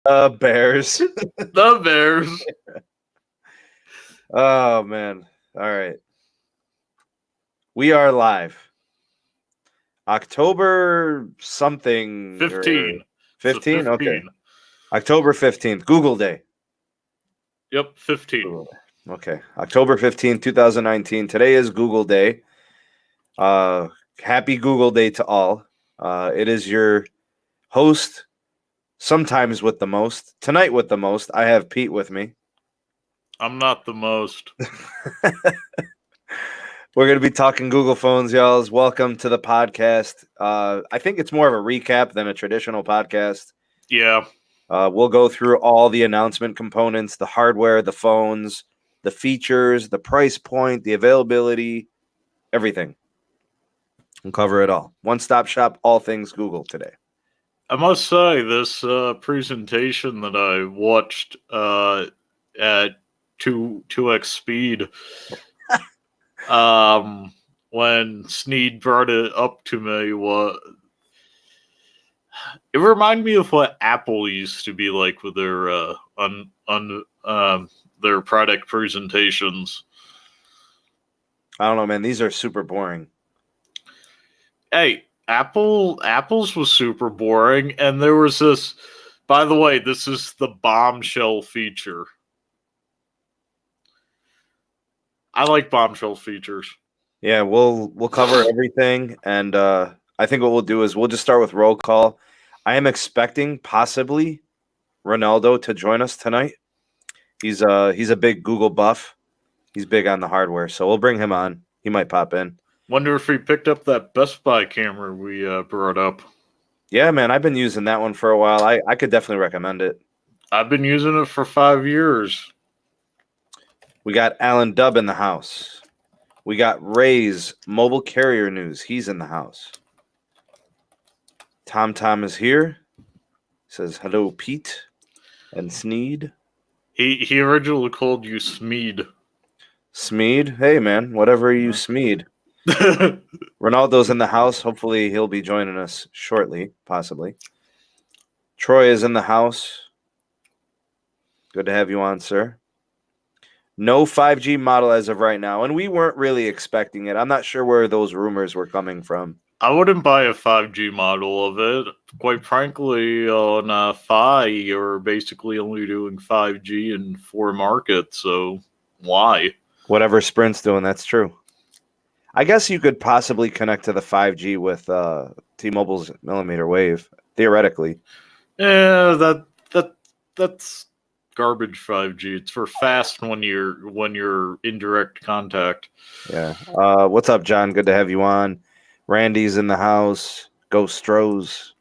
Bears. The Bears. Oh, man. All right. We are live. October something. 15. 15? So Okay. October 15th. Google Day. Yep, 15. Google Day. Okay. October 15th, 2019. Today is Google Day. Happy Google Day to all. It is your host, sometimes with the most. Tonight with the most, I have Pete with me. I'm not the most. We're going to be talking Google phones, y'all. Welcome to the podcast. I think it's more of a recap than a traditional podcast. Yeah. We'll go through all the announcement components, the hardware, the phones, the features, the price point, the availability, everything. We'll cover it all. One-stop shop, all things Google today. I must say, this presentation that I watched at 2x speed, when Sneed brought it up to me, it reminded me of what Apple used to be like with their their product presentations. I don't know, man. These are super boring. Hey, Apple's was super boring, and there was this. By the way, this is the bombshell feature. I like bombshell features. Yeah, we'll cover everything, and I think what we'll do is we'll just start with roll call. I am expecting possibly Ronaldo to join us tonight. He's a big Google buff. He's big on the hardware, so we'll bring him on. He might pop in. Wonder if he picked up that Best Buy camera we brought up. Yeah, man, I've been using that one for a while. I could definitely recommend it. I've been using it for 5 years. We got Alan Dubb in the house. We got Ray's mobile carrier news. He's in the house. Tom is here. Says hello, Pete and Sneed. He originally called you Smeed. Smeed? Hey, man, whatever you Smeed. Ronaldo's in the house. Hopefully he'll be joining us shortly, possibly. Troy is in the house. Good to have you on, sir. No 5G model as of right now, and we weren't really expecting it. I'm not sure where those rumors were coming from. I wouldn't buy a 5G model of it. Quite frankly, on Fi, you're basically only doing 5G in 4 markets, so why? Whatever Sprint's doing, that's true. I guess you could possibly connect to the 5G with T-Mobile's millimeter wave, theoretically. Yeah, that's garbage 5G. It's for fast when you're in direct contact. Yeah. What's up, John? Good to have you on. Randy's in the house. Ghost Strohs.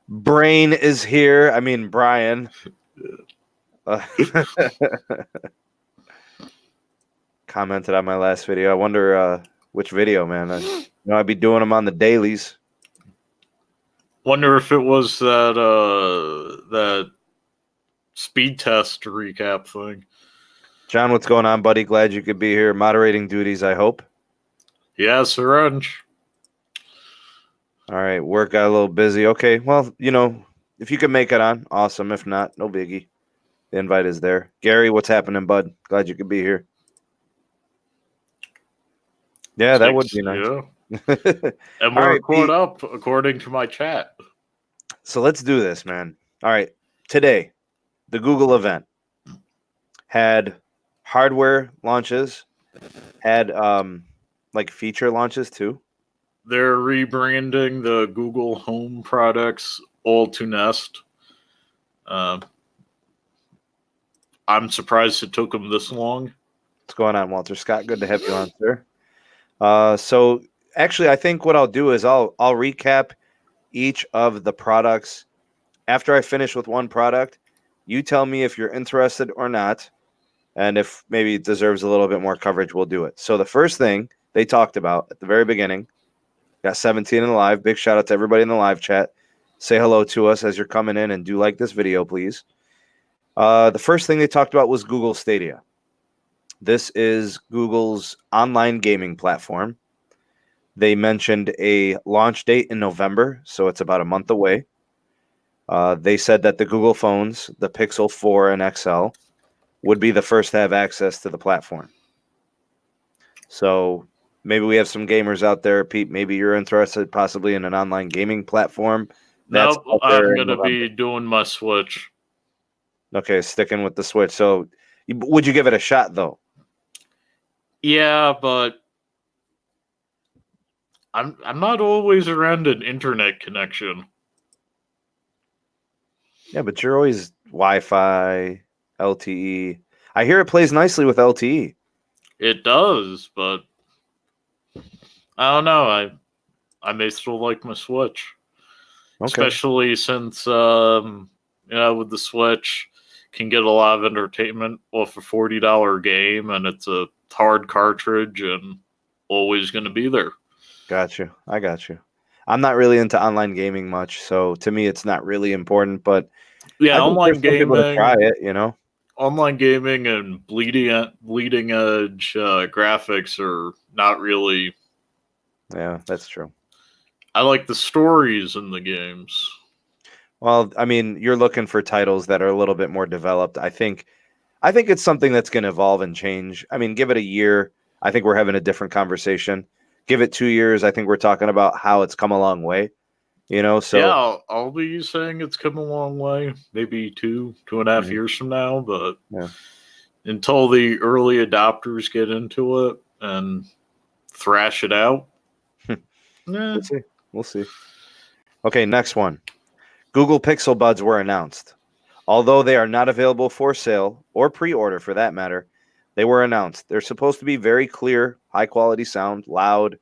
Brain is here. I mean, Brian. Commented on my last video. I wonder which video, man. I'd be doing them on the dailies. Wonder if it was that speed test recap thing. John, what's going on, buddy? Glad you could be here. Moderating duties, I hope. Yes, Wrench. All right, work got a little busy. Okay, well, if you can make it on, awesome. If not, no biggie. The invite is there. Gary, what's happening, bud? Glad you could be here. Yeah, that would be nice. Yeah. And we're caught up according to my chat. So let's do this, man. All right. Today, the Google event had hardware launches, had feature launches too. They're rebranding the Google Home products all to Nest. I'm surprised it took them this long. What's going on, Walter Scott? Good to have you on, sir. So actually, I think what I'll do is I'll recap each of the products. After I finish with one product, you tell me if you're interested or not, and if maybe it deserves a little bit more coverage, we'll do it. So the first thing they talked about at the very beginning, got 17 in the live. Big shout out to everybody in the live chat. Say hello to us as you're coming in, and do like this video, please. The first thing they talked about was Google Stadia. This is Google's online gaming platform. They mentioned a launch date in November, so it's about a month away. They said that the Google phones, the Pixel 4 and XL, would be the first to have access to the platform. So maybe we have some gamers out there, Pete. Maybe you're interested possibly in an online gaming platform. That's Nope, out there I'm in gonna November. be doing my Switch. Okay, sticking with the Switch. So would you give it a shot, though? Yeah, but I'm not always around an internet connection. Yeah, but you're always Wi-Fi, LTE. I hear it plays nicely with LTE. It does, but I don't know. I may still like my Switch, Okay. especially since with the Switch, can get a lot of entertainment off a $40 game, and it's a hard cartridge and always going to be there. Got you. I got you. I'm not really into online gaming much, so to me it's not really important, but Yeah, I think there's some people to try it, online gaming and bleeding edge graphics are not really. Yeah, that's true. I like the stories in the games. Well, I mean, you're looking for titles that are a little bit more developed. I think it's something that's going to evolve and change. I mean, give it a year, I think we're having a different conversation. Give it 2 years, I think we're talking about how it's come a long way, Yeah, so I'll be saying it's come a long way. Maybe 2.5 Mhm. years from now, but Yeah. until the early adopters get into it and thrash it out, We'll see. We'll see. Okay, next one. Google Pixel Buds were announced. Although they are not available for sale or pre-order for that matter, they were announced. They're supposed to be very clear, high quality sound, loud,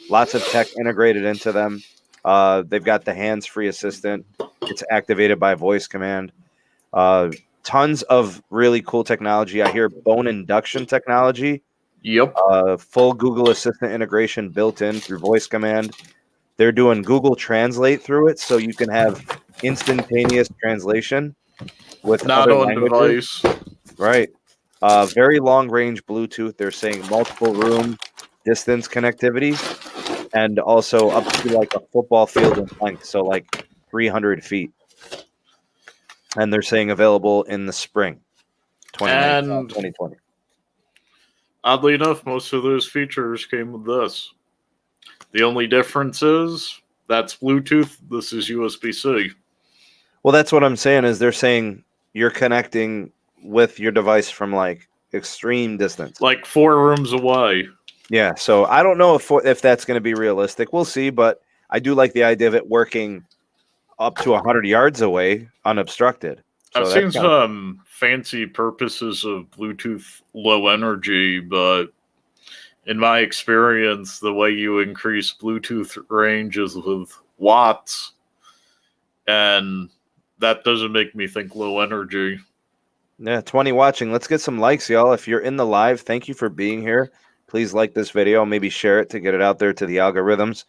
lots of tech integrated into them. They've got the hands-free assistant. It's activated by voice command. Uh, Tons of really cool technology. I hear bone induction technology, Yep. full Google Assistant integration built in through voice command. They're doing Google Translate through it, so you can have instantaneous translation with Not other on languages. device. Right. Very long range Bluetooth. They're saying multiple room distance connectivity and also up to like a football field in length, so like 300 feet. And they're saying available in the spring And 2020. oddly enough, most of those features came with this. The only difference is that's Bluetooth, this is USB-C. Well, that's what I'm saying is they're saying you're connecting with your device from like extreme distance. Like 4 rooms away. Yeah, so I don't know if that's going to be realistic. We'll see, but I do like the idea of it working up to 100 yards away unobstructed. I've So that's seen kind of cool. some fancy purposes of Bluetooth low energy, but in my experience, the way you increase Bluetooth range is with watts, and that doesn't make me think low energy. Yeah, 20 watching. Let's get some likes, y'all. If you're in the live, thank you for being here. Please like this video, maybe share it to get it out there to the algorithms.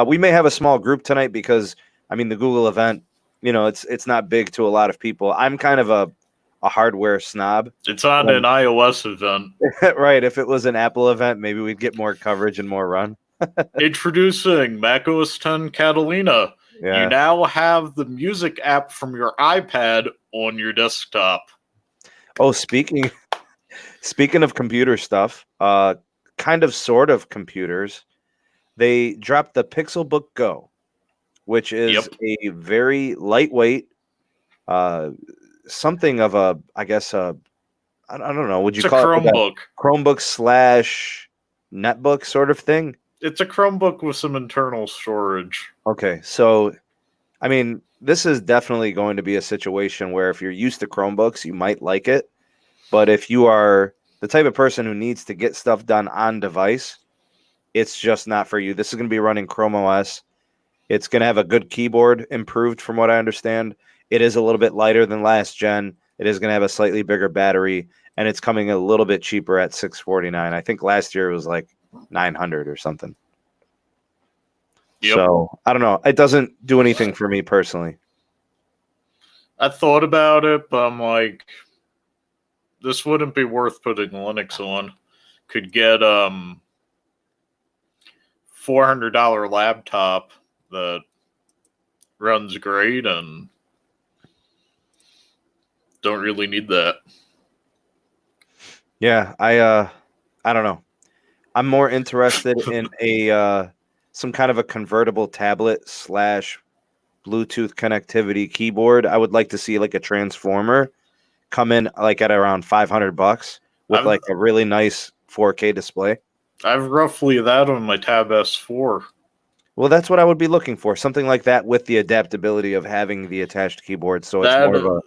We may have a small group tonight because I mean the Google event, it's not big to a lot of people. I'm kind of a hardware snob. It's on an And iOS event. right, if it was an Apple event, maybe we'd get more coverage and more run. Introducing macOS 10 Catalina. You Yeah. now have the music app from your iPad on your desktop. Oh, speaking of computer stuff, kind of sort of computers, they dropped the Pixelbook Go, which is Yep. a very lightweight, uh, something of a, I guess, I don't know, would you It's a call it like Chromebook. a Chromebook slash netbook sort of thing? It's a Chromebook with some internal storage. Okay, so I mean, this is definitely going to be a situation where if you're used to Chromebooks, you might like it. But if you are the type of person who needs to get stuff done on device, it's just not for you. This is going to be running Chrome OS. It's going to have a good keyboard improved from what I understand. It is a little bit lighter than last gen. It is going to have a slightly bigger battery, and it's coming a little bit cheaper at $649. I think last year it was like 900 or something. Yep. So I don't know. It doesn't do anything for me personally. I thought about it, but I'm like, this wouldn't be worth putting Linux on. Could get $400 laptop that runs great and don't really need that. Yeah, I don't know. I'm more interested in a some kind of a convertible tablet slash Bluetooth connectivity keyboard. I would like to see like a transformer come in like at around $500 with I've like a really nice 4K display. I've roughly that on my Tab S4. Well, that's what I would be looking for. Something like that with the adaptability of having the attached keyboard, so it's That more of a yeah,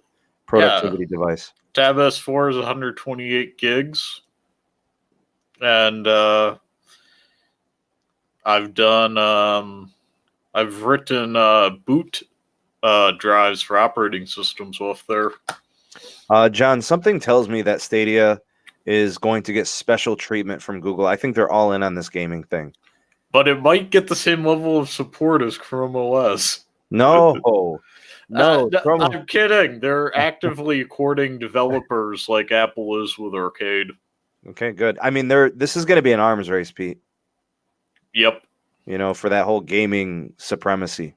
productivity device. Tab S4 is 128 gigs, and I've done I've written boot drives for operating systems off there. John, something tells me that Stadia is going to get special treatment from Google. I think they're all in on this gaming thing. But it might get the same level of support as Chrome OS. No, no, Chrome. I'm kidding. They're actively courting developers like Apple is with Arcade. Okay, good. I mean, this is going to be an arms race, Pete. Yep. You know, for that whole gaming supremacy.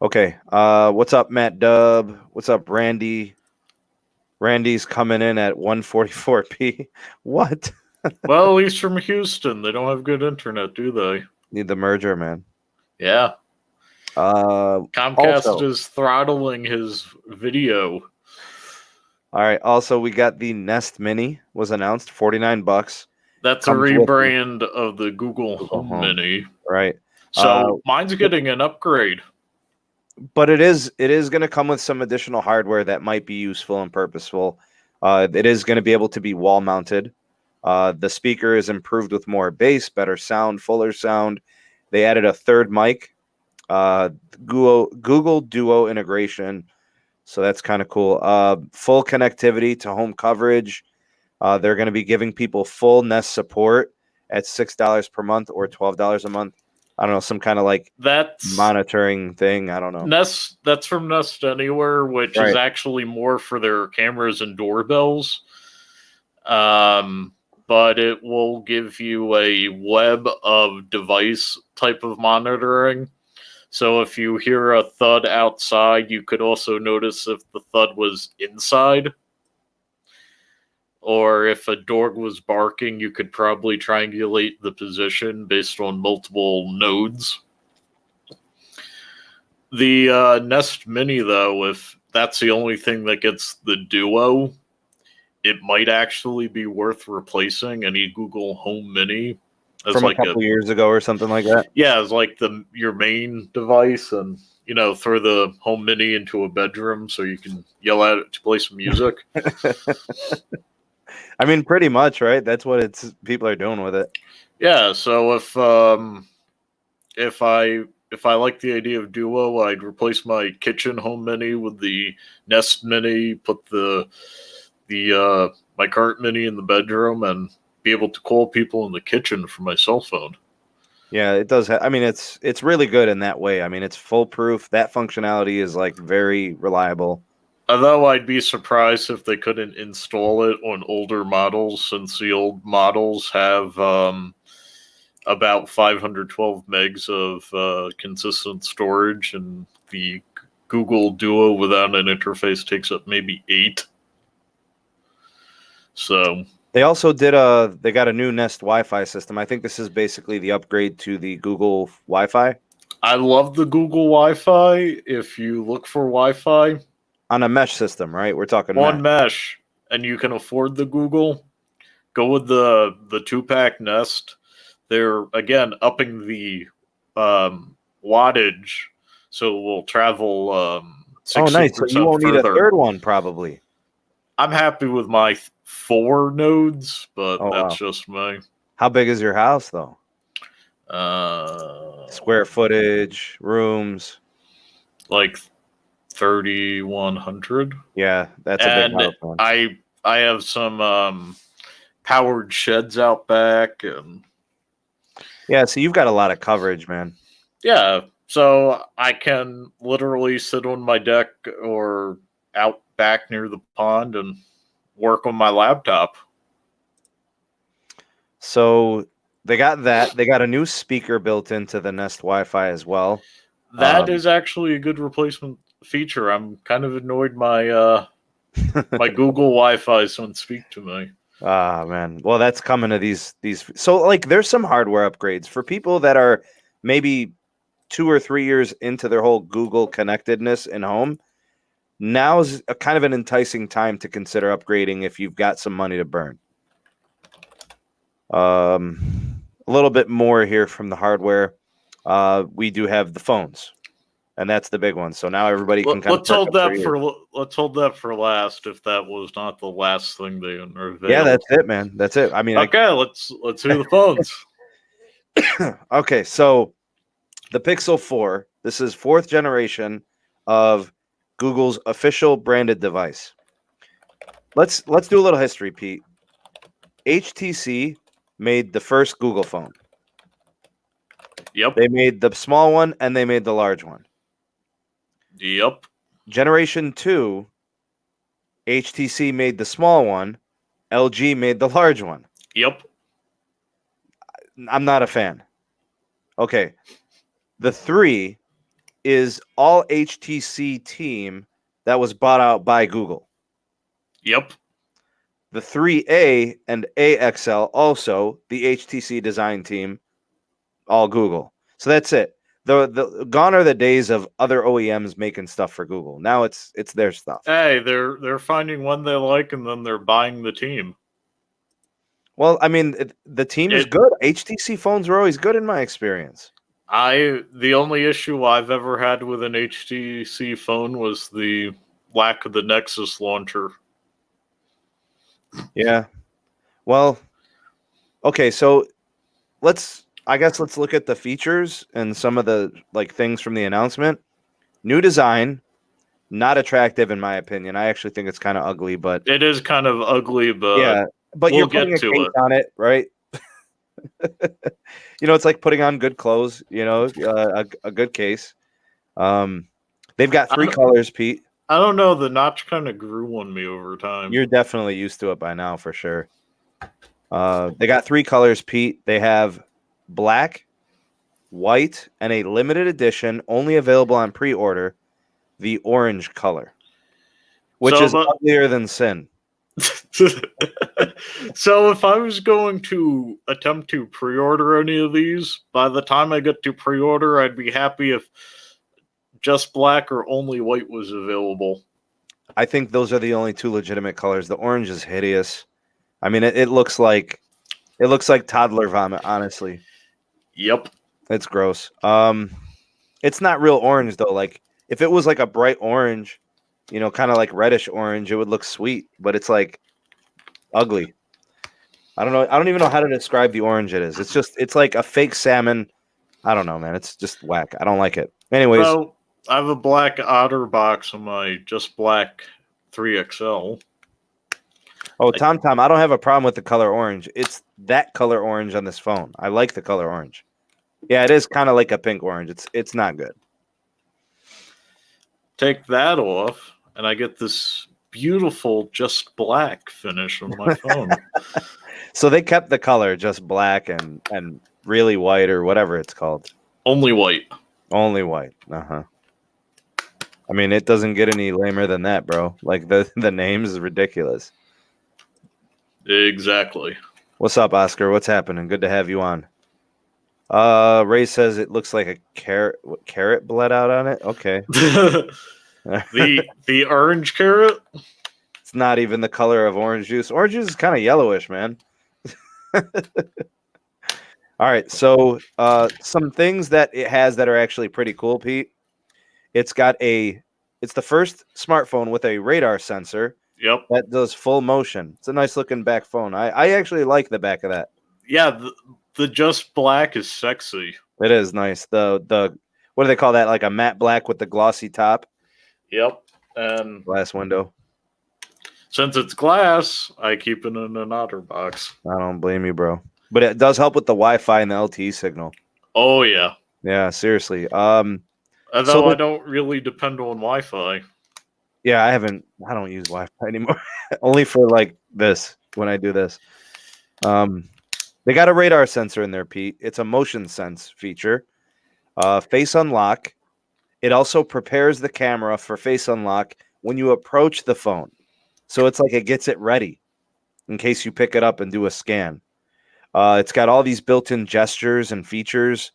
Okay, what's up, Matt Dub? What's up, Randy? Randy's coming in at 144p. What? Well, he's from Houston. They don't have good internet, do they? Need the merger, man. Yeah. Comcast Also, is throttling his video. all right. Also, we got the Nest Mini was announced, $49. That's a Comes with rebrand of the Google Home Mini. right? So mine's getting an upgrade. But it is going to come with some additional hardware that might be useful and purposeful. It is going to be able to be wall mounted. The speaker is improved with more bass, better sound, fuller sound. They added a third mic, Google Duo integration, so that's kind of cool. Full connectivity to home coverage. They're going to be giving people full Nest support at $6 per month or $12 a month. I don't know, some kind of like That's monitoring thing. I don't know. Nest. That's from Nest Anywhere, which Right. is actually more for their cameras and doorbells. But it will give you a web of device type of monitoring. So if you hear a thud outside, you could also notice if the thud was inside. Or if a dog was barking, you could probably triangulate the position based on multiple nodes. The Nest Mini, though, if that's the only thing that gets the Duo, it might actually be worth replacing any Google Home Mini as From like a couple years ago or something like that. Yeah, as like your main device, and throw the Home Mini into a bedroom so you can yell at it to play some music. I mean, pretty much, right? That's what people are doing with it. Yeah, so if I like the idea of Duo, I'd replace my kitchen Home Mini with the Nest Mini, put the my current Mini in the bedroom, and be able to call people in the kitchen from my cell phone. Yeah, it does. I mean, it's really good in that way. I mean, it's foolproof. That functionality is like very reliable. Although I'd be surprised if they couldn't install it on older models, since the old models have about 512 megs of consistent storage, and the Google Duo without an interface takes up maybe 8. So they also they got a new Nest Wi-Fi system. I think this is basically the upgrade to the Google Wi-Fi. I love the Google Wi-Fi. If you look for Wi-Fi on a mesh system, right? We're talking on mesh, and you can afford the Google, go with the 2-pack Nest. They're again upping the wattage, so it will travel 60% nice. So you won't further. need a third one, probably. I'm happy with my 4 nodes, but that's just me. How big is your house, though? Square footage, rooms, like 3,100. Yeah, that's a big house. Man. I have some powered sheds out back, and yeah, so you've got a lot of coverage, man. Yeah, so I can literally sit on my deck or out back near the pond and work on my laptop. So they got that. They got a new speaker built into the Nest Wi-Fi as well. That is actually a good replacement feature. I'm kind of annoyed my my Google Wi-Fi doesn't speak to me. Ah, man. Well, that's coming to these. So, like, there's some hardware upgrades for people that are maybe 2 or 3 years into their whole Google connectedness in home. Now's a kind of an enticing time to consider upgrading if you've got some money to burn. A little bit more here from the hardware. We do have the phones, and that's the big one. So now everybody can kind Let's hold of that for let's hold that for last. If that was not the last thing they unveiled. Yeah, that's it, man. That's it. I mean, okay, let's do the phones. Okay, so the Pixel 4. This is 4th generation of Google's official branded device. Let's do a little history, Pete. HTC made the first Google phone. Yep. They made the small one and they made the large one. Yep. Generation 2, HTC made the small one, LG made the large one. Yep. I'm not a fan. Okay. The 3 is all HTC team that was bought out by Google. Yep. The 3A and AXL also the HTC design team, all Google. So that's it. The gone are the days of other OEMs making stuff for Google. Now it's their stuff. Hey, they're finding one they like and then they're buying the team. Well, I mean, the team is good. HTC phones were always good in my experience. The only issue I've ever had with an HTC phone was the lack of the Nexus launcher. Yeah. Well, okay, so let's look at the features and some of the things from the announcement. New design, not attractive in my opinion. I actually think it's kind of ugly, but it is kind of ugly, but yeah, but you're putting a case on it, right? It's like putting on good clothes, a good case. They've got 3 colors, Pete. I don't know, the notch kind of grew on me over time. You're definitely used to it by now for sure. They got 3 colors, Pete. They have black, white, and a limited edition, only available on pre-order, the orange color, which is uglier than sin. So if I was going to attempt to pre-order any of these, by the time I get to pre-order, I'd be happy if just black or only white was available. I think those are the only 2 legitimate colors. The orange is hideous. I mean, it looks like toddler vomit, honestly. Yep. It's gross. It's not real orange though. Like if it was like a bright orange, kind of like reddish orange, it would look sweet, but it's like ugly. I don't know. I don't even know how to describe the orange it is. It's like a fake salmon. I don't know, man. It's just whack. I don't like it. Anyways. So I have a black Otter box on my just black 3XL. Oh, Tom, I don't have a problem with the color orange. It's that color orange on this phone. I like the color orange. Yeah, it is kind of like a pink orange. It's not good. Take that off, and I get this beautiful just black finish on my phone. So they kept the color just black and really white or whatever it's called. Only white. Only white. Uh-huh. I mean, it doesn't get any lamer than that, bro. Like the names is ridiculous. Exactly. What's up, Oscar? What's happening? Good to have you on. Ray says it looks like a carrot bled out on it. Okay. the orange carrot? It's not even the color of orange juice. Orange juice is kind of yellowish, man. All right, so some things that it has that are actually pretty cool, Pete. It's the first smartphone with a radar sensor. Yep. That does full motion. It's a nice looking back phone. I actually like the back of that. Yeah, the just black is sexy. It is nice. The what do they call that? Like a matte black with the glossy top. Yep. And glass window. Since it's glass, I keep it in an Otter box. I don't blame you, bro. But it does help with the Wi-Fi and the LTE signal. Oh yeah. Yeah, seriously. Although I don't really depend on Wi-Fi. Yeah, I don't use Wi-Fi anymore. Only for like this when I do this. They got a radar sensor in there, Pete. It's a motion sense feature. Face unlock. It also prepares the camera for face unlock when you approach the phone. So it's like it gets it ready in case you pick it up and do a scan. It's got all these built-in gestures and features,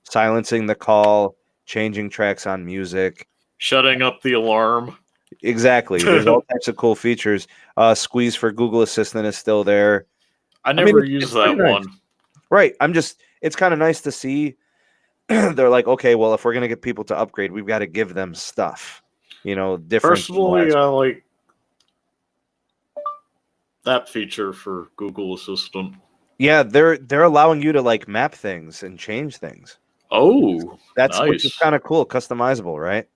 silencing the call, changing tracks on music. Shutting up the alarm. Exactly. There's all types of cool features. Squeeze for Google Assistant is still there. I never it's used pretty that nice. one. Right. It's kind of nice to see. They're like, okay, well, if we're going to get people to upgrade, we've got to give them stuff, different. Personally, I like that feature for Google Assistant. Yeah, they're allowing you to like map things and change things. Oh, That's nice. Which is kind of cool, customizable, right?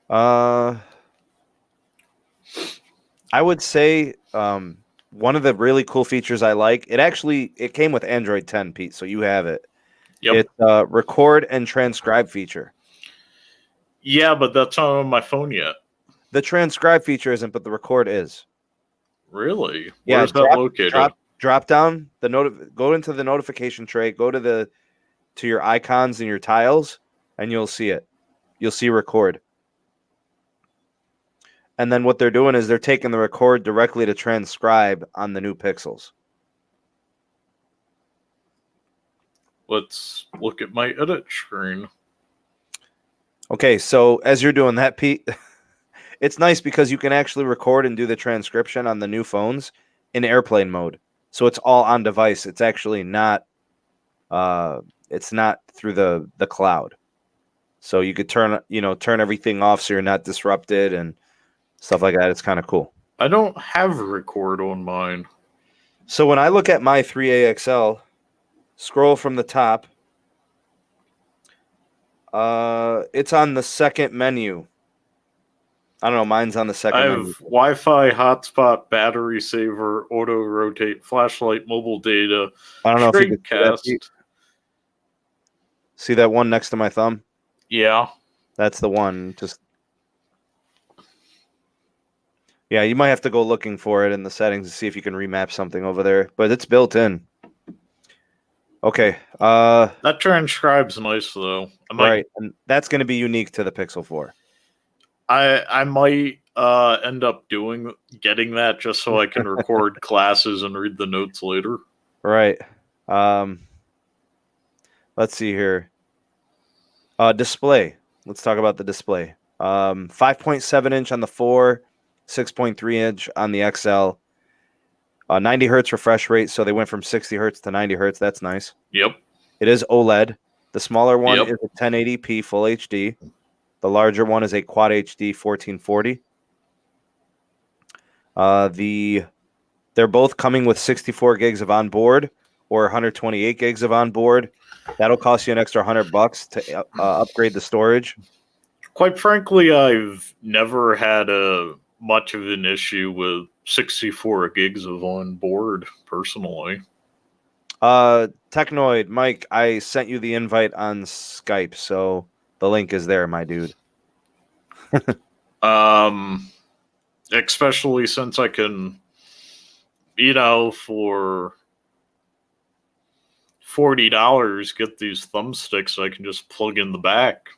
I would say one of the really cool features I like, it came with Android 10, Pete, so you have it. Yep. It's record and transcribe feature. Yeah, but that's not on my phone yet. The transcribe feature isn't, but the record is. Really? Yeah, where's that located? Drop down go into the notification tray, go to your icons and your tiles, and you'll see it. You'll see record. And then what they're doing is they're taking the record directly to transcribe on the new Pixels. Let's look at my edit screen. Okay, so as you're doing that, Pete, it's nice because you can actually record and do the transcription on the new phones in airplane mode. So it's all on device. It's actually not it's not through the cloud. So you could turn everything off so you're not disrupted and stuff like that. It's kind of cool. I don't have record on mine. So when I look at my 3AXL, scroll from the top, it's on the second menu. I don't know. Mine's on the second I menu. have Wi-Fi, hotspot, battery saver, auto rotate, flashlight, mobile data. I don't know if you could cast. See that one next to my thumb? Yeah. That's the one. Yeah, you might have to go looking for it in the settings to see if you can remap something over there, but it's built in. Okay. That transcribes nice though. Right, and that's going to be unique to the Pixel 4. I might end up getting that just so I can record classes and read the notes later. Right. Let's see here. Display. Let's talk about the display. 5.7 inch on the 4, 6.3 inch on the XL. 90 hertz refresh rate, so they went from 60 hertz to 90 hertz. That's nice. Yep. It is OLED. The smaller one is a 1080p Full HD. The larger one is a Quad HD 1440. They're both coming with 64 gigs of onboard or 128 gigs of onboard. That'll cost you an extra $100 to upgrade the storage. Quite frankly, I've never had much of an issue with 64 gigs of onboard personally. Technoid, Mike, I sent you the invite on Skype, so the link is there, my dude. Especially since I can, for $40 get these thumbsticks I can just plug in the back.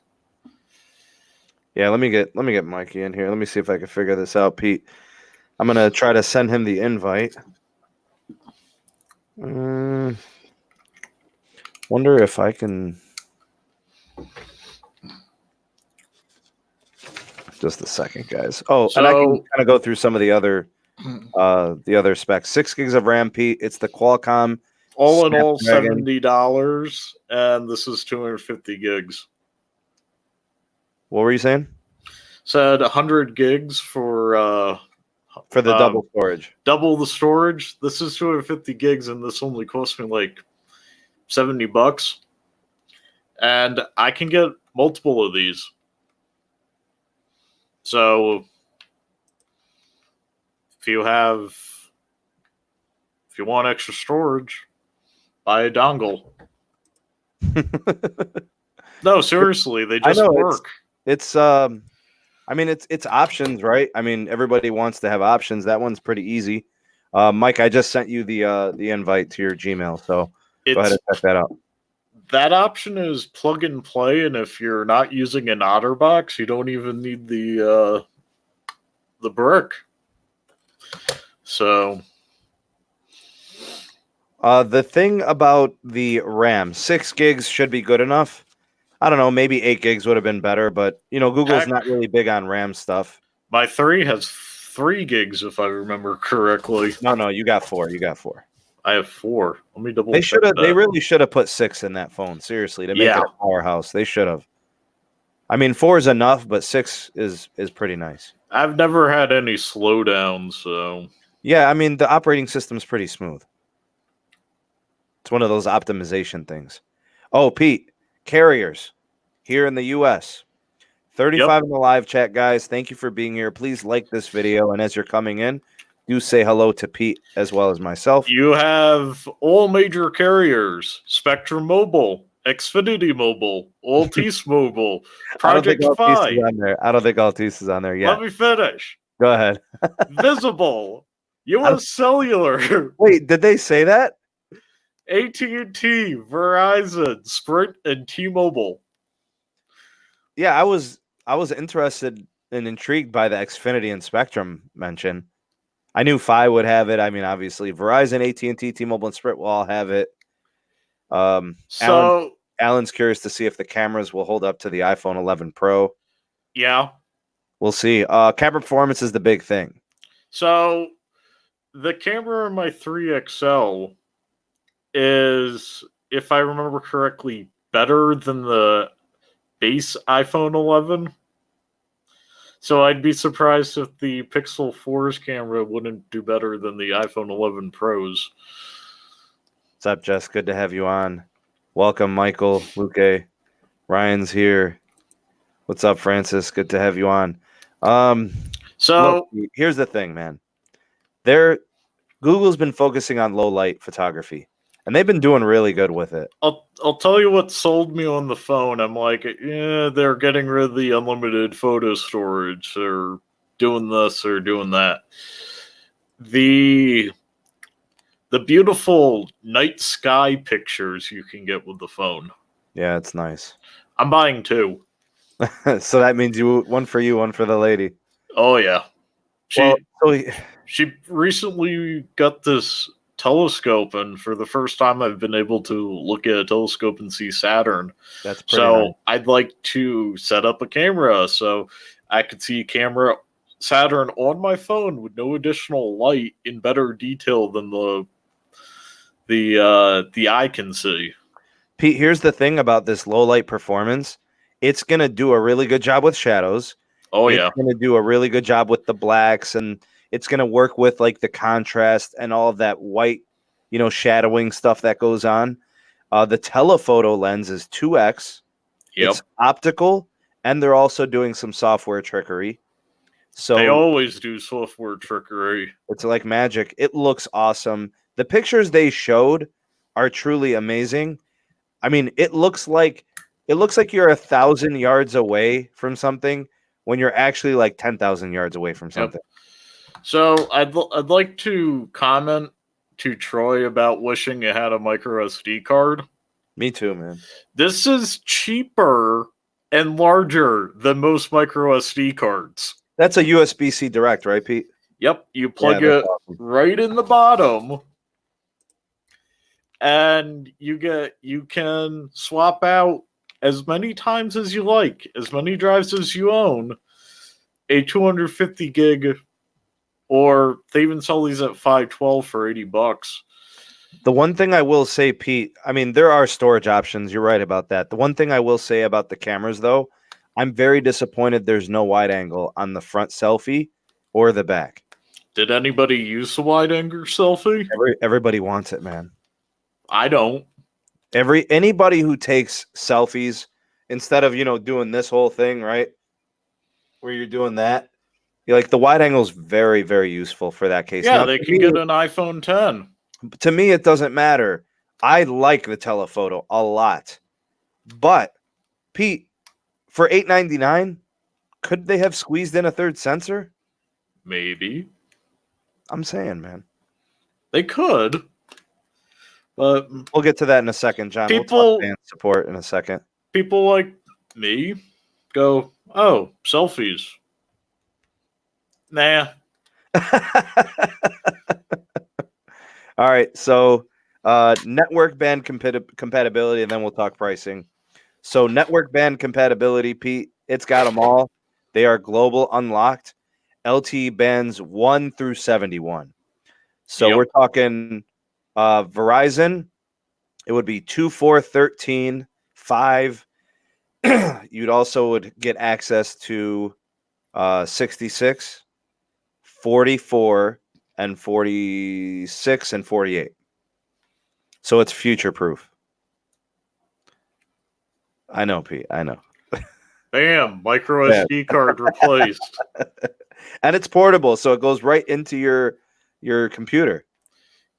Yeah, let me get Mikey in here. Let me see if I can figure this out, Pete. I'm gonna try to send him the invite. Wonder if I can. Just a second, guys. Oh, and I can kind of go through some of the other specs. 6 gigs of RAM, Pete. It's the Qualcomm. All in all, $70, and this is 250 gigs. What were you saying? Said 100 gigs for the double storage. Double the storage. This is 250 gigs, and this only cost me like $70. And I can get multiple of these. So if you want extra storage, buy a dongle. No, seriously, they just work. It's it's options, right? I mean, everybody wants to have options. That one's pretty easy. Mike, I just sent you the invite to your Gmail, so go ahead and check that out. that option is plug and play, and if you're not using an OtterBox, you don't even need the brick. So The thing about the RAM, 6 gigs should be good enough. I don't know, maybe 8 gigs would have been better, but Google's Heck. not really big on RAM stuff. my 3 has 3 gigs, if I remember correctly. No, you got 4. You got 4. I have 4. Let me double They check should have. that. They really should have put 6 in that phone. Seriously, to make it a powerhouse, they should have. I mean, 4 is enough, but 6 is pretty nice. I've never had any slowdowns, so Yeah, I mean, the operating system's pretty smooth. It's one of those optimization things. Oh, Pete, carriers here in the U.S. 35 in the live chat, guys. Thank you for being here. Please like this video, and as you're coming in, do say hello to Pete as well as myself. you have all major carriers: Spectrum Mobile, Xfinity Mobile, Altice Mobile, Project Fi. I don't think Altice is on there yet. Let me finish. Go ahead. Visible, U.S. Cellular. Wait, did they say that? AT&T, Verizon, Sprint, and T-Mobile. Yeah, I was interested and intrigued by the Xfinity and Spectrum mention. I knew Fi would have it. I mean, obviously, Verizon, AT&T, T-Mobile, and Sprint will all have it. Alan's curious to see if the cameras will hold up to the iPhone 11 Pro. Yeah. We'll see. Camera performance is the big thing. So, the camera in my 3XL is, if I remember correctly, better than the base iPhone 11. So I'd be surprised if the Pixel 4's camera wouldn't do better than the iPhone 11 Pros. What's up, Jess? Good to have you on. Welcome, Michael, Luque. Ryan's here. What's up, Francis? Good to have you on. So look, here's the thing, man. Google's been focusing on low light photography, and they've been doing really good with it. I'll tell you what sold me on the phone. I'm like, yeah, they're getting rid of the unlimited photo storage, or doing this or doing that. The beautiful night sky pictures you can get with the phone. Yeah, it's nice. I'm buying 2. So that means one for you, one for the lady. Oh yeah. She recently got this telescope, and for the first time I've been able to look at a telescope and see Saturn. That's pretty nice. I'd like to set up a camera so I could see Saturn on my phone with no additional light in better detail than the eye can see. Pete, here's the thing about this low light performance. It's going to do a really good job with shadows. Oh, it's going to do a really good job with the blacks, and it's going to work with like the contrast and all of that white, shadowing stuff that goes on. The telephoto lens is 2x. Yep. It's optical, and they're also doing some software trickery. So they always do software trickery. It's like magic. It looks awesome. The pictures they showed are truly amazing. I mean, it looks like you're 1,000 yards away from something when you're actually like 10,000 yards away from something. Yep. So I'd like to comment to Troy about wishing it had a micro SD card. Me too, man. This is cheaper and larger than most micro SD cards. That's a USB-C direct, right, Pete? Yep. You plug it right in the bottom, and you can swap out as many times as you like, as many drives as you own, a 250 gig, or they even sell these at 512 for $80. The one thing I will say, Pete, I mean, there are storage options. You're right about that. The one thing I will say about the cameras, though, I'm very disappointed there's no wide angle on the front selfie or the back. Did anybody use the wide angle selfie? Everybody wants it, man. I don't. Anybody who takes selfies instead of doing this whole thing, right, where you're doing that, the wide angle is very, very useful for that case. Yeah, they can get an iPhone 10. To me, it doesn't matter. I like the telephoto a lot, but Pete, for $8.99, could they have squeezed in a third sensor? Maybe. I'm saying, man, they could. But we'll get to that in a second, John. We'll talk band support in a second. People like me go, oh, selfies. Nah. All right, so network band compatibility, and then we'll talk pricing. So network band compatibility, Pete, it's got them all. They are global unlocked, LTE bands 1 through 71. So we're talking Verizon, it would be 2, 4, 13, 5. You'd also would get access to 66, 44, and 46 and 48. So it's future proof. I know, Pete. I know. Bam, micro SD card replaced. And it's portable, so it goes right into your computer.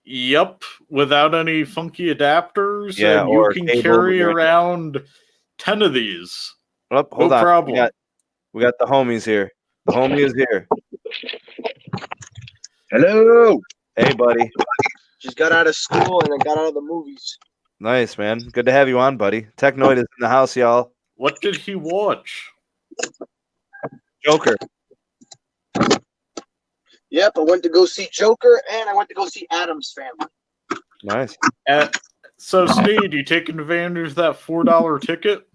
Yep, without any funky adapters. Yeah, and you can carry around 10 of these. Oh, hold on. Problem. We got the homies here. The homie is here. Hello. Hey, buddy. Just got out of school and I got out of the movies. Nice, man. Good to have you on, buddy. Technoid is in the house, y'all. What did he watch? Joker. Yep, I went to go see Joker and I went to go see Addams Family. Nice. So, Sneed, you taking advantage of that $4 ticket?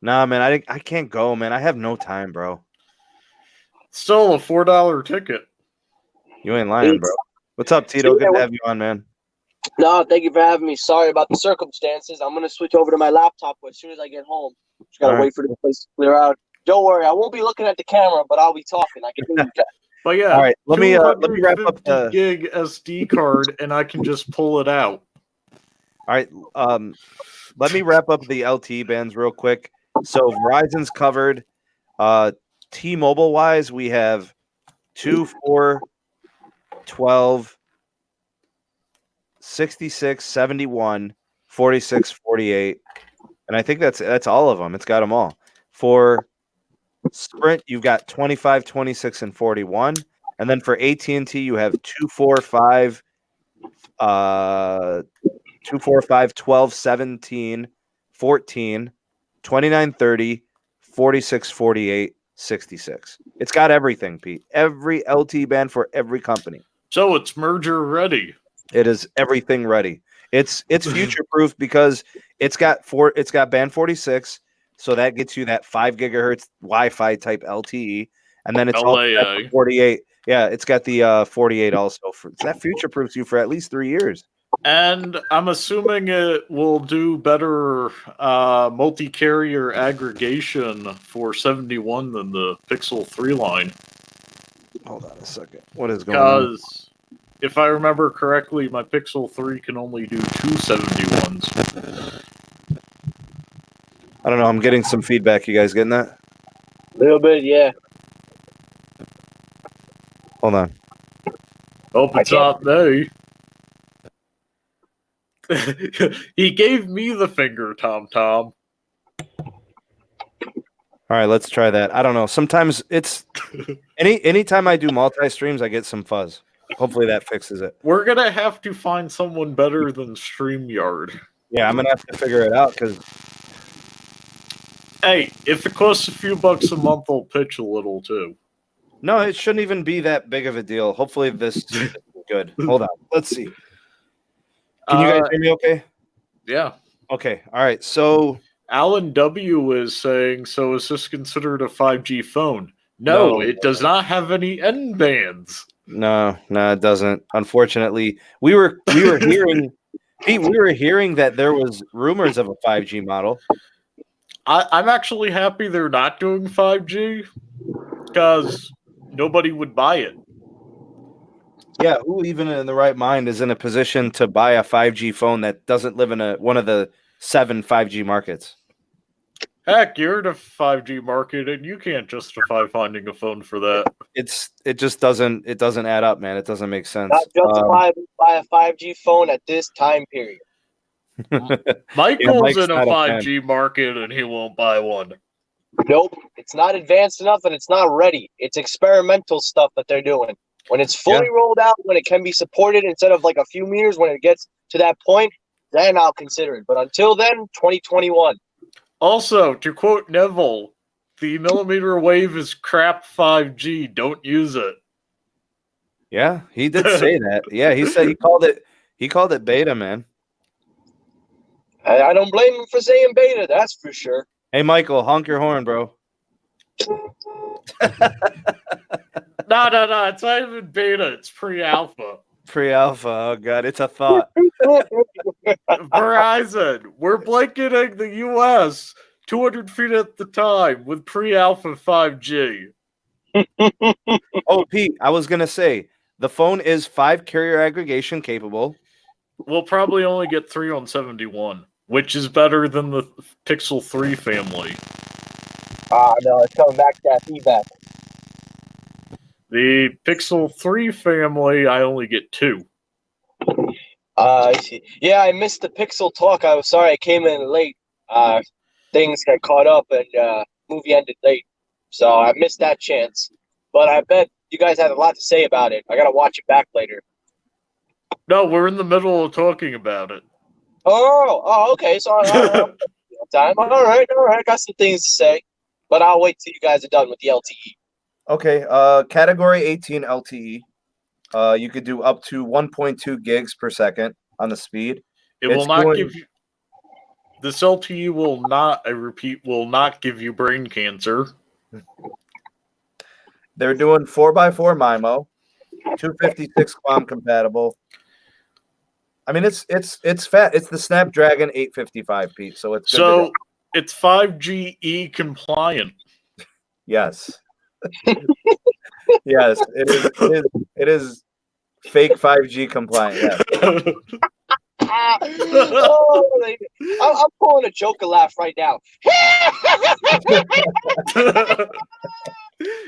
Nah, man, I can't go, man. I have no time, bro. Still a $4 ticket. You ain't lying, bro. What's up, Tito? Good to have you on, man. No, thank you for having me. Sorry about the circumstances. I'm going to switch over to my laptop as soon as I get home. Just got to wait for the place to clear out. Don't worry, I won't be looking at the camera, but I'll be talking. I can hear you guys. But yeah, all right, let me wrap up the gig SD card, and I can just pull it out. All right, let me wrap up the LTE bands real quick. So Verizon's covered. T-Mobile wise, we have 2, 4, 12, 66, 71, 46, 48, and I think that's all of them. It's got them all. For Sprint, you've got 25, 26, and 41. And then for AT&T, you have 2, 4, 5, 12, 17, 14, 29, 30, 46, 48, 66. It's got everything, Pete. Every LTE band for every company. So it's merger ready. It is everything ready. It's future proof because it's got band 46. So that gets you that 5 gigahertz Wi-Fi type LTE, and then it's also got the 48. Yeah, it's got the 48 also. That future proofs you for at least 3 years. And I'm assuming it will do better multi-carrier aggregation for 71 than the Pixel 3 line. Hold on a second. What is going on? Because if I remember correctly, my Pixel 3 can only do 2 71s. I don't know. I'm getting some feedback. You guys getting that? A little bit, yeah. Hold on. Hope it's not me. He gave me the finger, Tom. All right, let's try that. I don't know. Sometimes it's anytime I do multi-streams, I get some fuzz. Hopefully that fixes it. We're gonna have to find someone better than StreamYard. Yeah, I'm gonna have to figure it out because. Hey, if it costs a few bucks a month, I'll pitch a little too. No, it shouldn't even be that big of a deal. Hopefully this is good. Hold on. Let's see. Can you guys hear me okay? Yeah. Okay. All right. So Alan W is saying, so is this considered a 5G phone? No, it does not have any N bands. No, it doesn't. Unfortunately, we were hearing Pete, we were hearing that there was rumors of a 5G model. I'm actually happy they're not doing 5G because nobody would buy it. Yeah, who even in the right mind is in a position to buy a 5G phone that doesn't live in one of the 7 5G markets? Heck, you're in a 5G market and you can't justify finding a phone for that. It just doesn't add up, man. It doesn't make sense. Not justifiable to buy a 5G phone at this time period. Michael's in a 5G market and he won't buy one. Nope, it's not advanced enough and it's not ready. It's experimental stuff that they're doing. When it's fully rolled out, when it can be supported instead of like a few meters, when it gets to that point, then I'll consider it. But until then, 2021. Also, to quote Neville, the millimeter wave is crap 5G. Don't use it. Yeah, he did say that. Yeah, he said he called it beta, man. I don't blame him for saying beta, that's for sure. Hey, Michael, honk your horn, bro. No. It's not even beta. It's pre-alpha. Pre-alpha. Oh, God. It's a thought. Verizon, we're blanketing the U.S. 200 feet at the time with pre-alpha 5G. Oh, Pete, I was going to say, the phone is 5 carrier aggregation capable. We'll probably only get 3 on 71, which is better than the Pixel 3 family. No, it's coming back to that feedback. The Pixel 3 family, I only get 2. I see. Yeah, I missed the Pixel talk. I was sorry I came in late. Things got caught up and movie ended late. So I missed that chance. But I bet you guys had a lot to say about it. I got to watch it back later. No, we're in the middle of talking about it. Oh, okay. So time. All right. Got some things to say. But I'll wait till you guys are done with the LTE. Okay, category 18 LTE. You could do up to 1.2 gigs per second on the speed. It will not give you... This LTE will not, I repeat, will not give you brain cancer. They're doing 4x4 MIMO, 256 QAM compatible. I mean, it's fat. It's the Snapdragon 855, Pete. So it's good. So it's 5GE compliant. Yes. Yes, it is fake 5G compliant. Yes. I'm pulling a Joker laugh right now.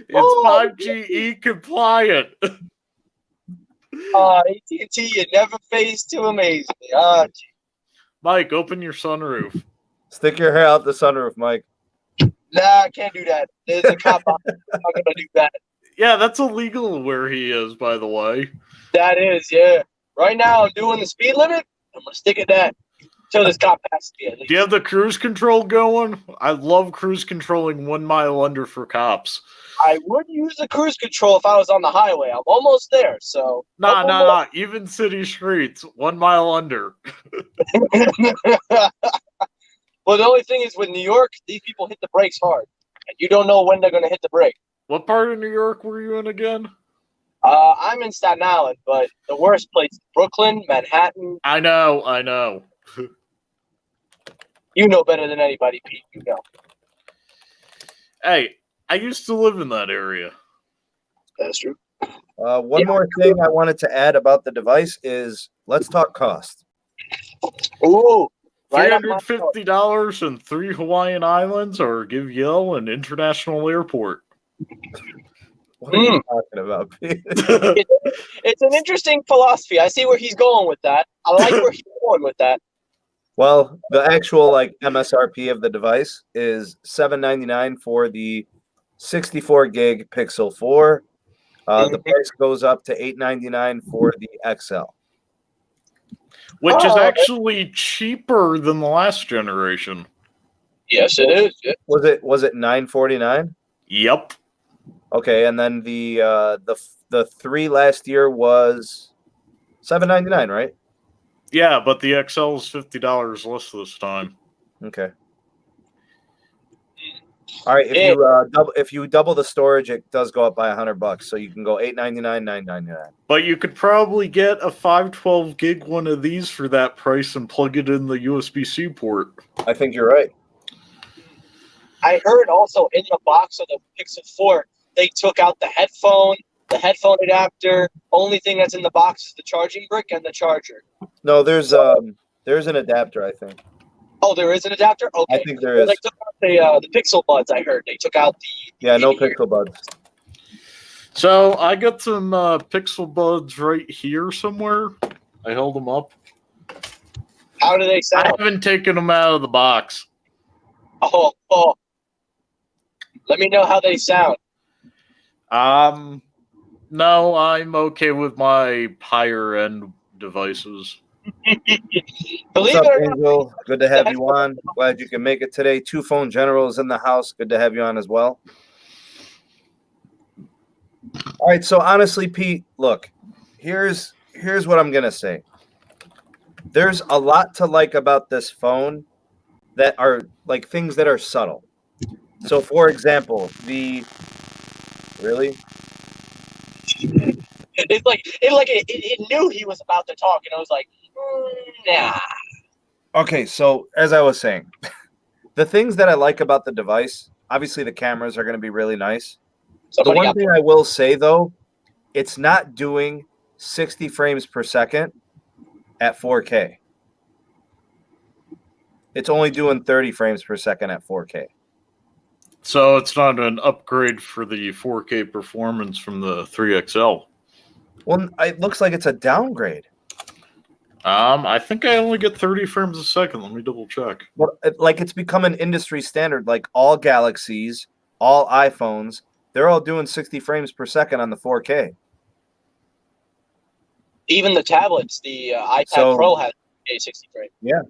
It's 5GE compliant. AT&T, you never phase to amaze me. Mike, open your sunroof. Stick your hair out the sunroof, Mike. Nah, I can't do that. There's a cop out. I'm not gonna do that. Yeah, that's illegal where he is, by the way. That is, yeah. Right now, I'm doing the speed limit. I'm gonna stick at that until this cop passes me. At least. Do you have the cruise control going? I love cruise controlling 1 mile under for cops. I would use the cruise control if I was on the highway. I'm almost there, so. Nah. Even city streets, 1 mile under. Well, the only thing is with New York, these people hit the brakes hard, and you don't know when they're going to hit the brake. What part of New York were you in again? I'm in Staten Island, but the worst place, Brooklyn, Manhattan. I know. You know better than anybody, Pete. You know. Hey, I used to live in that area. That's true. One more thing I wanted to add about the device is let's talk cost. Ooh. $350 and 3 Hawaiian Islands, or give Yale an international airport. What are you talking about, Pete? It's an interesting philosophy. I see where he's going with that. I like where he's going with that. Well, the actual MSRP of the device is $799 for the 64 gig Pixel 4. The price goes up to $899 for the XL. Which is actually cheaper than the last generation. Yes, it is. Yeah. Was it $949? Yep. Okay, and then the 3 last year was $799, right? Yeah, but the XL is $50 less this time. Okay. All right. If you double the storage, it does go up by $100. So you can go $899, $999. But you could probably get a 512 gig one of these for that price and plug it in the USB-C port. I think you're right. I heard also in the box of the Pixel 4, they took out the headphone adapter. Only thing that's in the box is the charging brick and the charger. No, there's an adapter, I think. Oh, there is an adapter? Okay. I think there is. They took out the Pixel Buds, I heard. They took out the... Yeah, no Pixel Buds. So I got some Pixel Buds right here somewhere. I held them up. How do they sound? I haven't taken them out of the box. Oh. Let me know how they sound. No, I'm okay with my higher end devices. What's Believe up, it or not, Angel? Good to have you on. Glad you can make it today. 2 phone generals in the house. Good to have you on as well. All right, so honestly, Pete, look, here's what I'm gonna say. There's a lot to like about this phone that are like things that are subtle. So, for example, really. it knew he was about to talk, and I was like, nah. Okay, so as I was saying, the things that I like about the device, obviously the cameras are going to be really nice. The Somebody one got thing I will say though, it's not doing 60 frames per second at 4K. It's only doing 30 frames per second at 4K. So it's not an upgrade for the 4K performance from the 3XL. Well, it looks like it's a downgrade. I think I only get 30 frames a second. Let me double check. But like it's become an industry standard. Like all Galaxies, all iPhones, they're all doing 60 frames per second on the 4K. Even the tablets, the iPad Pro has a 60 frame. Yeah.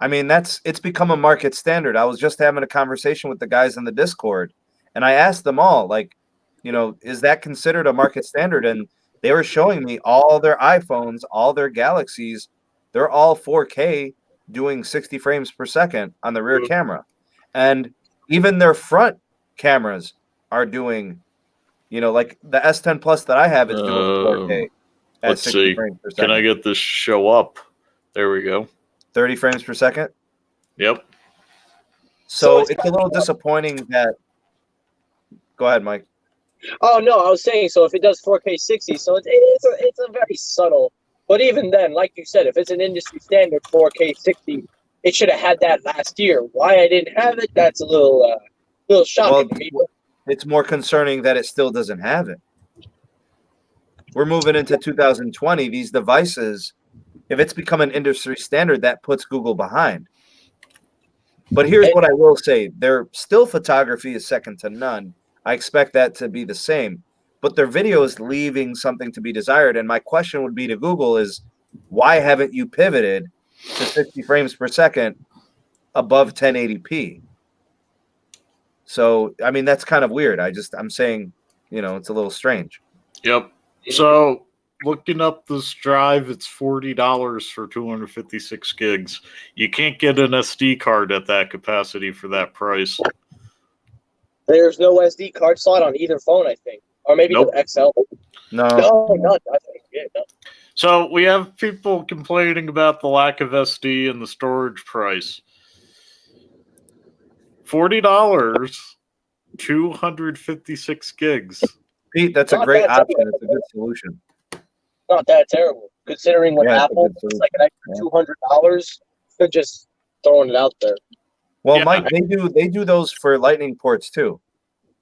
I mean, it's become a market standard. I was just having a conversation with the guys in the Discord, and I asked them all, like, is that considered a market standard? And they were showing me all their iPhones, all their Galaxies, they're all 4K doing 60 frames per second on the rear camera. And even their front cameras are doing, like the S10 Plus that I have is doing 4K at let's 60 see. frames per second. Can I get this show up? There we go. 30 frames per second? Yep. So it's a little disappointing that. Go ahead, Mike. Oh no, I was saying, so if it does 4K 60, so it's a very subtle. But even then, like you said, if it's an industry standard 4K 60, it should have had that last year. Why I didn't have it, that's a little shocking to me. It's more concerning that it still doesn't have it. We're moving into 2020. These devices, if it's become an industry standard, that puts Google behind. But here's what I will say. Their still photography is second to none. I expect that to be the same. But their video is leaving something to be desired. And my question would be to Google is, why haven't you pivoted to 60 frames per second above 1080p? So, I mean, that's kind of weird. I'm saying, it's a little strange. Yep. So, looking up this drive, it's $40 for 256 gigs. You can't get an SD card at that capacity for that price. There's no SD card slot on either phone, I think. Or maybe Nope. the XL. No, not I think. Yeah, no. So we have people complaining about the lack of SD and the storage price. $40, 256 gigs. Pete, that's a great option. It's a good solution. Not that terrible, considering what Apple is like an extra $200. They're just throwing it out there. Well, yeah. Mike, they do those for Lightning ports too.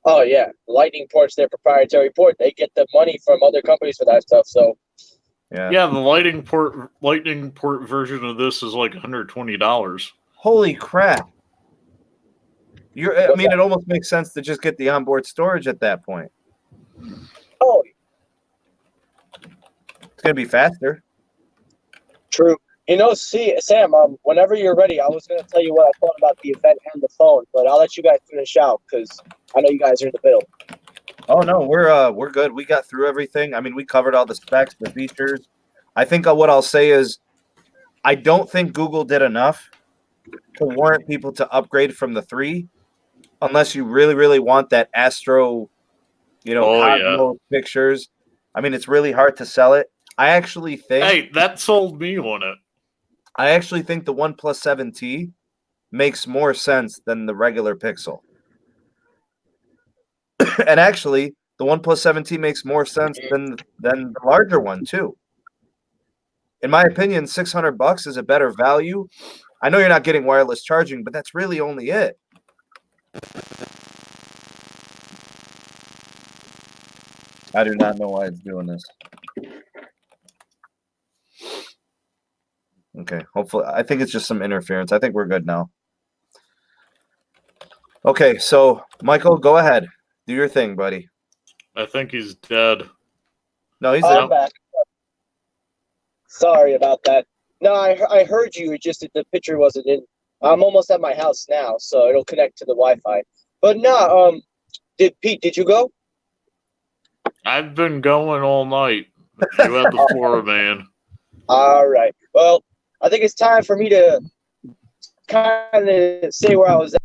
Oh yeah, Lightning port's their proprietary port. They get the money from other companies for that stuff. So yeah, the Lightning port version of this is like $120. Holy crap! I mean, it almost makes sense to just get the onboard storage at that point. Oh, it's gonna be faster. True. See, Sam, whenever you're ready, I was going to tell you what I thought about the event and the phone, but I'll let you guys finish out because I know you guys are in the middle. Oh, no, we're good. We got through everything. I mean, we covered all the specs, the features. I think what I'll say is I don't think Google did enough to warrant people to upgrade from the 3 unless you really, really want that Astro, Cosmos pictures. I mean, it's really hard to sell it. I actually think... Hey, that sold me on it. I actually think the OnePlus 7T makes more sense than the regular Pixel. And actually, the OnePlus 7T makes more sense than the larger one, too. In my opinion, $600 is a better value. I know you're not getting wireless charging, but that's really only it. I do not know why it's doing this. Okay, hopefully, I think it's just some interference. I think we're good now. Okay, so Michael, go ahead. Do your thing, buddy. I think he's dead. No, he's I'm in. back. Sorry about that. No, I heard you. It just the picture wasn't in. I'm almost at my house now, so it'll connect to the Wi-Fi. But no, did you go? I've been going all night. You had the floor, man. All right. Well, I think it's time for me to kind of say where I was at.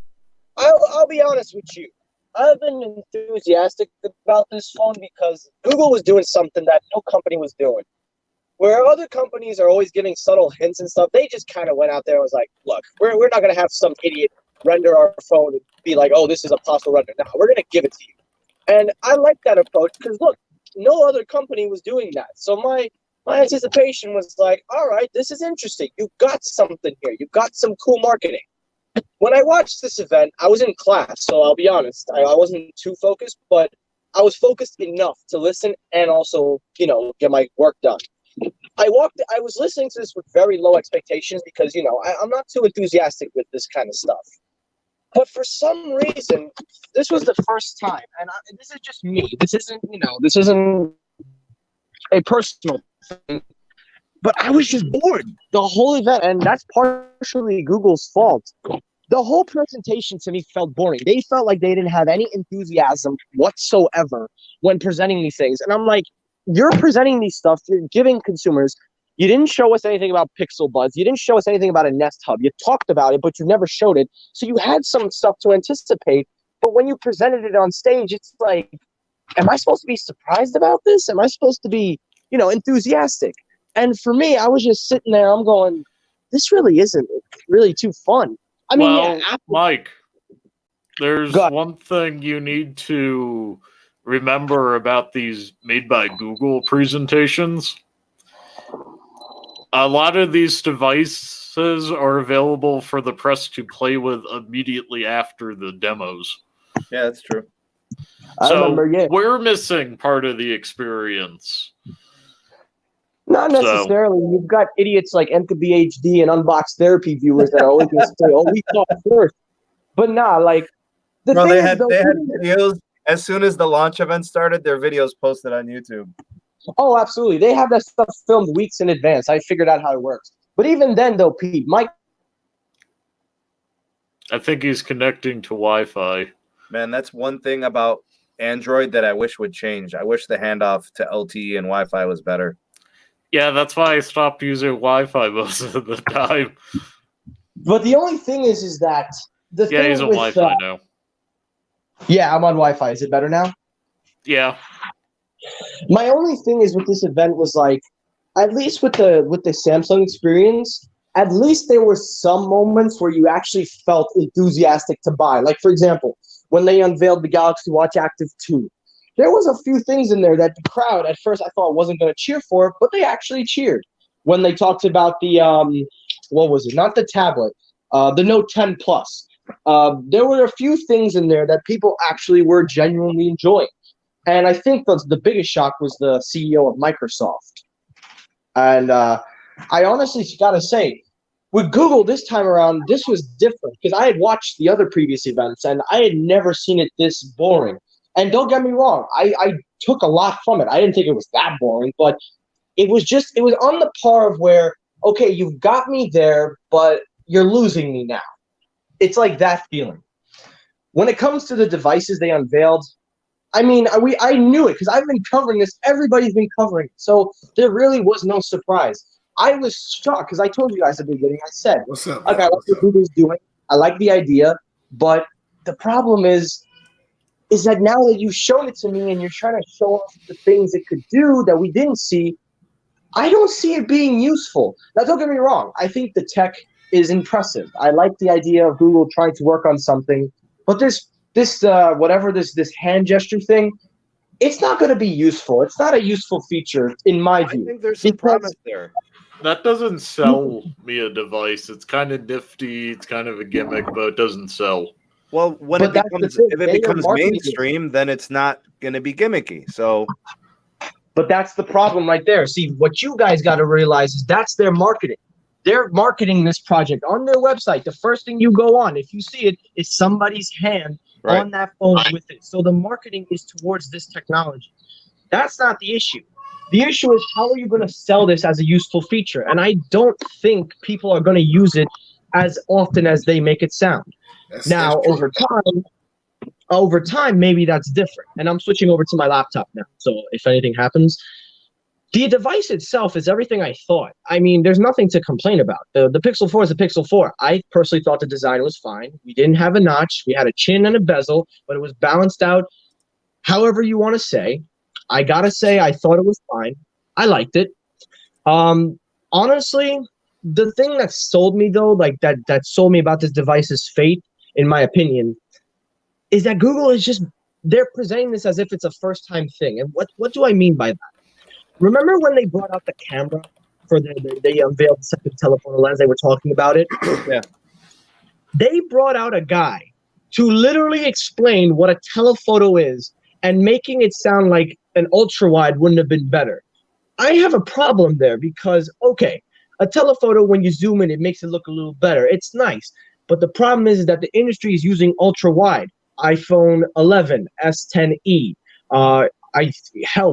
I'll be honest with you. I've been enthusiastic about this phone because Google was doing something that no company was doing. Where other companies are always giving subtle hints and stuff, they just kind of went out there and was like, look, we're not going to have some idiot render our phone and be like, oh, this is a possible render. No, we're going to give it to you. And I like that approach because, look, no other company was doing that. So my anticipation was like, all right, this is interesting. You got something here. You got some cool marketing. When I watched this event, I was in class, so I'll be honest. I wasn't too focused, but I was focused enough to listen and also, get my work done. I was listening to this with very low expectations because, I'm not too enthusiastic with this kind of stuff. But for some reason, this was the first time, and this is just me. This isn't a personal thing. But I was just bored the whole event, and that's partially Google's fault. The whole presentation to me felt boring. They felt like they didn't have any enthusiasm whatsoever when presenting these things. And I'm like, you're presenting these stuff, you're giving consumers. You didn't show us anything about Pixel Buds. You didn't show us anything about a Nest Hub. You talked about it, but you never showed it. So you had some stuff to anticipate. But when you presented it on stage, it's like, am I supposed to be surprised about this? Am I supposed to be, enthusiastic? And for me, I was just sitting there. I'm going, this really isn't really too fun. I mean, Mike, there's one thing you need to remember about these made by Google presentations. A lot of these devices are available for the press to play with immediately after the demos. Yeah, that's true. We're missing part of the experience. Not necessarily. You've got idiots like MKBHD and Unbox Therapy viewers that are always going to say, oh, we saw it first. But they had videos. As soon as the launch event started, their videos posted on YouTube. Oh, absolutely. They have that stuff filmed weeks in advance. I figured out how it works. But even then, though, Pete, Mike. I think he's connecting to Wi-Fi. Man, that's one thing about Android that I wish would change. I wish the handoff to LTE and Wi-Fi was better. Yeah, that's why I stopped using Wi-Fi most of the time. But the only thing is that he's on Wi-Fi now. Yeah, I'm on Wi-Fi. Is it better now? Yeah. My only thing is with this event was like, at least with the Samsung experience, at least there were some moments where you actually felt enthusiastic to buy. Like, for example, when they unveiled the Galaxy Watch Active 2. There was a few things in there that the crowd, at first, I thought wasn't going to cheer for, but they actually cheered. When they talked about the, what was it? Not the tablet, the Note 10 Plus. There were a few things in there that people actually were genuinely enjoying. And I think the biggest shock was the CEO of Microsoft. And I honestly got to say, with Google this time around, this was different because I had watched the other previous events and I had never seen it this boring. And don't get me wrong, I took a lot from it. I didn't think it was that boring, but it was on the par of where, okay, you've got me there, but you're losing me now. It's like that feeling. When it comes to the devices they unveiled, I mean, I knew it because I've been covering this. Everybody's been covering it. So there really was no surprise. I was shocked because I told you guys at the beginning, I said, what's up? I like what Google's doing. I like the idea, but the problem is that now that you've shown it to me and you're trying to show us the things it could do that we didn't see, I don't see it being useful. Now, don't get me wrong. I think the tech is impressive. I like the idea of Google trying to work on something, but this hand gesture thing, it's not going to be useful. It's not a useful feature in my view. I think there's some promise there. That doesn't sell me a device. It's kind of nifty. It's kind of a gimmick, but it doesn't sell. Well, when But if it becomes mainstream, then it's not going to be gimmicky. So, but that's the problem right there. See, what you guys got to realize is that's their marketing. They're marketing this project on their website. The first thing you go on, if you see it, is somebody's hand Right. on that phone with it. So the marketing is towards this technology. That's not the issue. The issue is how are you going to sell this as a useful feature? And I don't think people are going to use it as often as they make it sound. Now, over time, maybe that's different. And I'm switching over to my laptop now. So if anything happens, the device itself is everything I thought. I mean, there's nothing to complain about. The Pixel 4 is the Pixel 4. I personally thought the design was fine. We didn't have a notch. We had a chin and a bezel, but it was balanced out however you want to say. I got to say, I thought it was fine. I liked it. Honestly, the thing that sold me, though, like that sold me about this device's fate, in my opinion, is that Google is just, they're presenting this as if it's a first-time thing. And what do I mean by that? Remember when they brought out the camera for they unveiled the second telephoto lens, they were talking about it? Yeah. They brought out a guy to literally explain what a telephoto is and making it sound like an ultra-wide wouldn't have been better. I have a problem there because, okay, a telephoto, when you zoom in, it makes it look a little better. It's nice. But the problem is that the industry is using ultra-wide. iPhone 11, S10e,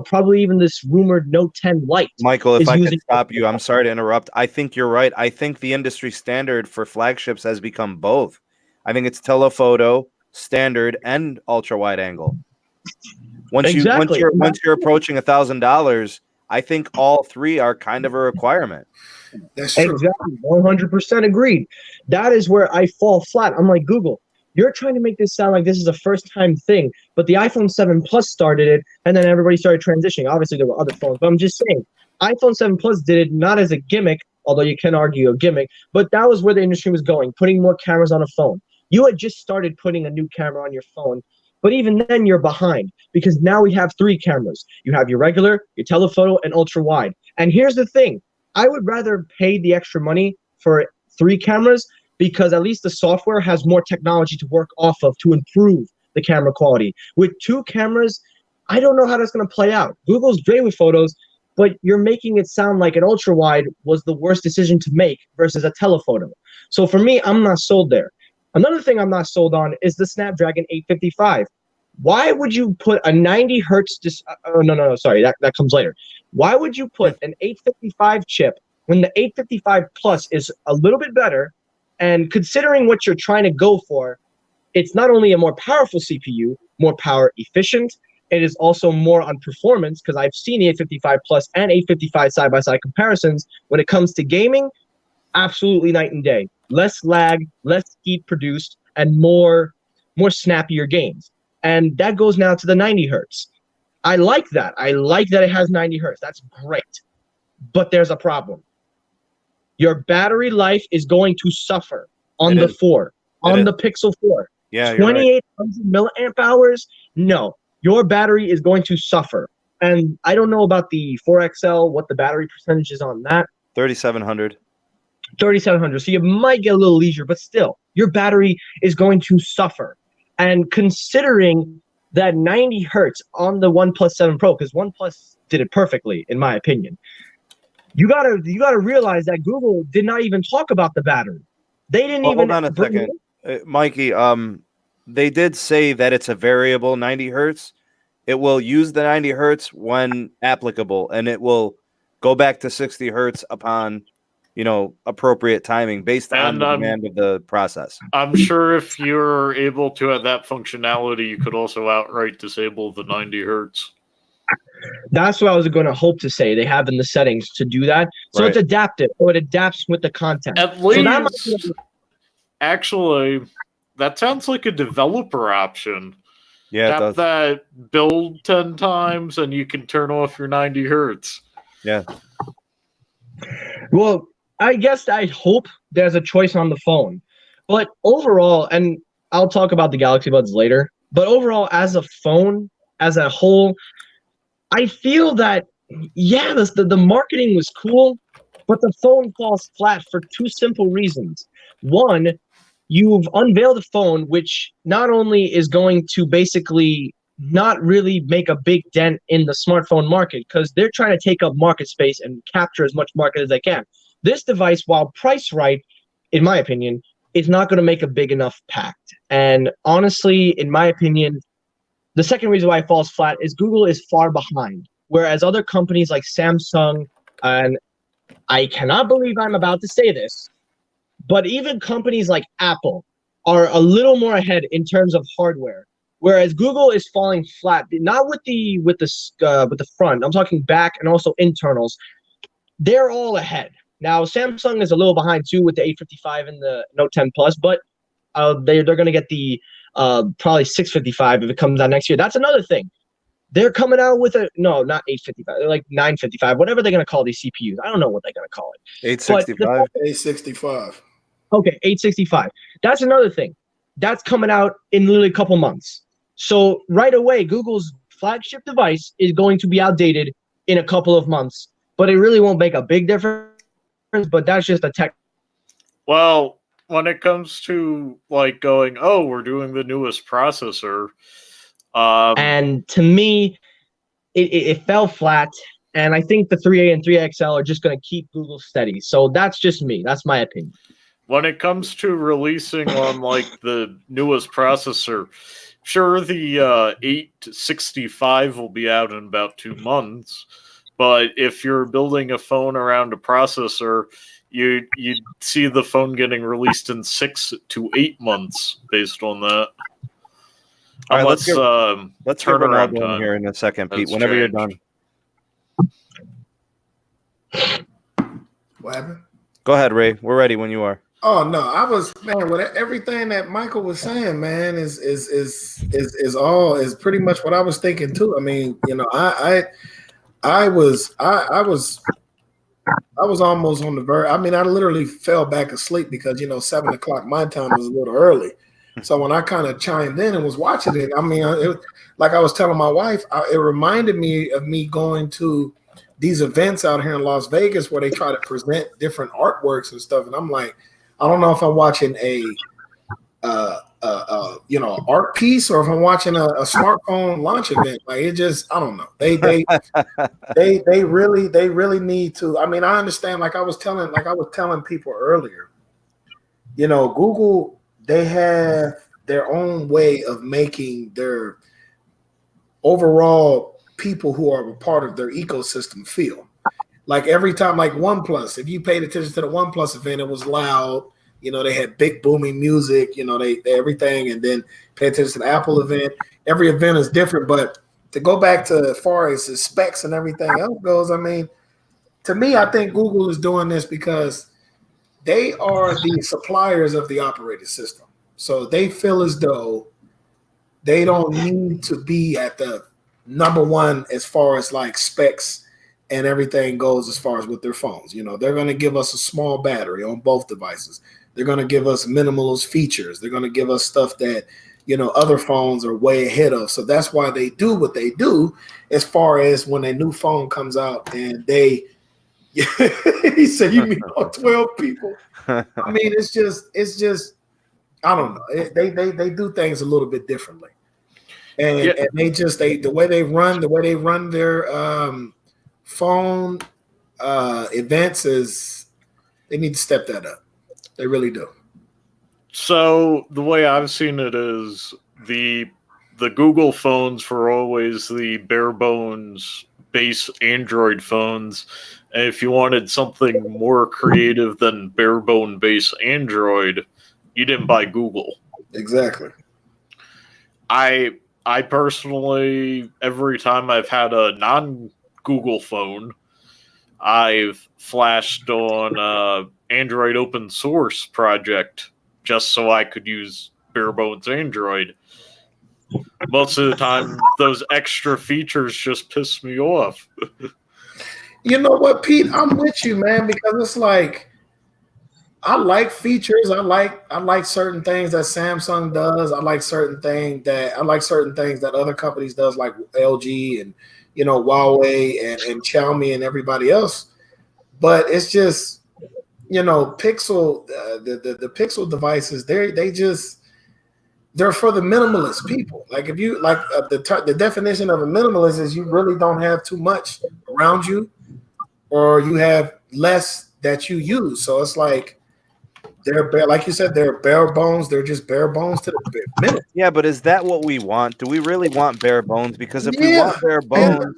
probably even this rumored Note 10 Lite. Michael, if I could stop you, I'm sorry to interrupt. I think you're right. I think the industry standard for flagships has become both. I think it's telephoto, standard, and ultra wide angle. Once you're approaching $1,000, I think all three are kind of a requirement. That's true. Exactly, 100% agreed. That is where I fall flat. I'm like, Google, you're trying to make this sound like this is a first-time thing, but the iPhone 7 Plus started it, and then everybody started transitioning. Obviously, there were other phones, but I'm just saying, iPhone 7 Plus did it not as a gimmick, although you can argue a gimmick, but that was where the industry was going, putting more cameras on a phone. You had just started putting a new camera on your phone, but even then you're behind, because now we have 3 cameras. You have your regular, your telephoto, and ultra-wide. And here's the thing. I would rather pay the extra money for 3 cameras because at least the software has more technology to work off of to improve the camera quality. With 2 cameras, I don't know how that's going to play out. Google's great with photos, but you're making it sound like an ultra-wide was the worst decision to make versus a telephoto. So for me, I'm not sold there. Another thing I'm not sold on is the Snapdragon 855. Why would you put a 90 hertz? Sorry, that comes later. Why would you put an 855 chip when the 855 Plus is a little bit better? And considering what you're trying to go for, it's not only a more powerful CPU, more power efficient, it is also more on performance, because I've seen the 855 Plus and 855 side-by-side comparisons. When it comes to gaming, absolutely night and day. Less lag, less heat produced, and more snappier games. And that goes now to the 90 hertz. I like that. I like that it has 90 hertz. That's great. But there's a problem. Your battery life is going to suffer on the Pixel 4. Yeah, 2,800 milliamp hours? No. Your battery is going to suffer. And I don't know about the 4XL, what the battery percentage is on that. 3,700. 3,700. So you might get a little leisure, but still, your battery is going to suffer. And considering that 90 hertz on the OnePlus 7 Pro, because OnePlus did it perfectly, in my opinion, you gotta realize that Google did not even talk about the battery. They didn't even. Hold on a second, Mikey. They did say that it's a variable 90 hertz. It will use the 90 hertz when applicable, and it will go back to 60 hertz upon, appropriate timing based on the demand of the process. I'm sure if you're able to have that functionality, you could also outright disable the 90 hertz. That's what I was going to hope to say. They have in the settings to do that. So It's adaptive. So it adapts with the content. At least, actually, that sounds like a developer option. Yeah, Tap that build 10 times and you can turn off your 90 hertz. Yeah. Well, I guess I hope there's a choice on the phone. But overall, and I'll talk about the Galaxy Buds later, but overall, as a phone, as a whole, I feel that, the marketing was cool, but the phone falls flat for 2 simple reasons. One, you've unveiled a phone which not only is going to basically not really make a big dent in the smartphone market, because they're trying to take up market space and capture as much market as they can. This device, while priced right, in my opinion, it's not going to make a big enough impact. And honestly, in my opinion, the second reason why it falls flat is Google is far behind, whereas other companies like Samsung, and I cannot believe I'm about to say this, but even companies like Apple are a little more ahead in terms of hardware, whereas Google is falling flat. Not with the front. I'm talking back and also internals. They're all ahead. Now Samsung is a little behind too with the 855 and the Note 10 Plus, but they're going to get the probably 655 if it comes out next year. That's another thing. They're coming out with not 855. They're like 955, whatever they're going to call these CPUs. I don't know what they're going to call it. 865. 865. Okay, 865. That's another thing. That's coming out in literally a couple months. So right away, Google's flagship device is going to be outdated in a couple of months, but it really won't make a big difference. But that's just a tech. Well, when it comes to like going, oh, we're doing the newest processor, and to me, it fell flat. And I think the 3A and 3XL are just going to keep Google steady. So that's just me. That's my opinion. When it comes to releasing on like the newest processor, sure, the 865 will be out in about 2 months. But if you're building a phone around a processor, you'd see the phone getting released in 6 to 8 months based on that. All right, let's get turnaround going time here in a second, Pete. has Whenever you're changed. done. What happened? Go ahead, Ray. We're ready when you are. Oh no, I was with everything that Michael was saying, man, is pretty much what I was thinking too. I mean, I was almost on the verge. I mean, I literally fell back asleep because 7 o'clock my time was a little early. So when I kind of chimed in and was watching it, I mean, like I was telling my wife, it reminded me of me going to these events out here in Las Vegas where they try to present different artworks and stuff, and I'm like, I don't know if I'm watching a art piece or if I'm watching a smartphone launch event. Like it just, I don't know. They really need to. I mean, I understand. Like I was telling people earlier, Google, they have their own way of making their overall people who are a part of their ecosystem feel. Like every time, like OnePlus, if you paid attention to the OnePlus event, it was loud. They had big booming music, they everything, and then pay attention to the Apple event. Every event is different, but to go back to as far as the specs and everything else goes, I mean, to me, I think Google is doing this because they are the suppliers of the operating system. So they feel as though they don't need to be at the number one as far as like specs and everything goes as far as with their phones. They're going to give us a small battery on both devices. They're going to give us minimalist features. They're going to give us stuff that, other phones are way ahead of. So that's why they do what they do as far as when a new phone comes out and they, he said, you mean all 12 people? I mean, it's just, I don't know. They do things a little bit differently. And, yeah. and the way they run their phone events is they need to step that up. They really do. So the way I've seen it is the Google phones were always the bare bones base Android phones. And if you wanted something more creative than bare bone base Android, you didn't buy Google. Exactly. I personally, every time I've had a non-Google phone, I've flashed on Android open source project just so I could use bare bones Android. Most of the time, those extra features just piss me off. You know what, Pete? I'm with you, man, because it's like I like features. I like certain things that Samsung does. I like certain things that other companies does, like LG and Huawei and Xiaomi and everybody else. But it's just Pixel, the Pixel devices, they're for the minimalist people. Like if you like the definition of a minimalist is you really don't have too much around you, or you have less that you use. So it's like They're bare, like you said, they're bare bones. They're just bare bones to the minute. Yeah, but is that what we want? Do we really want bare bones? Because if we Yeah. want bare bones,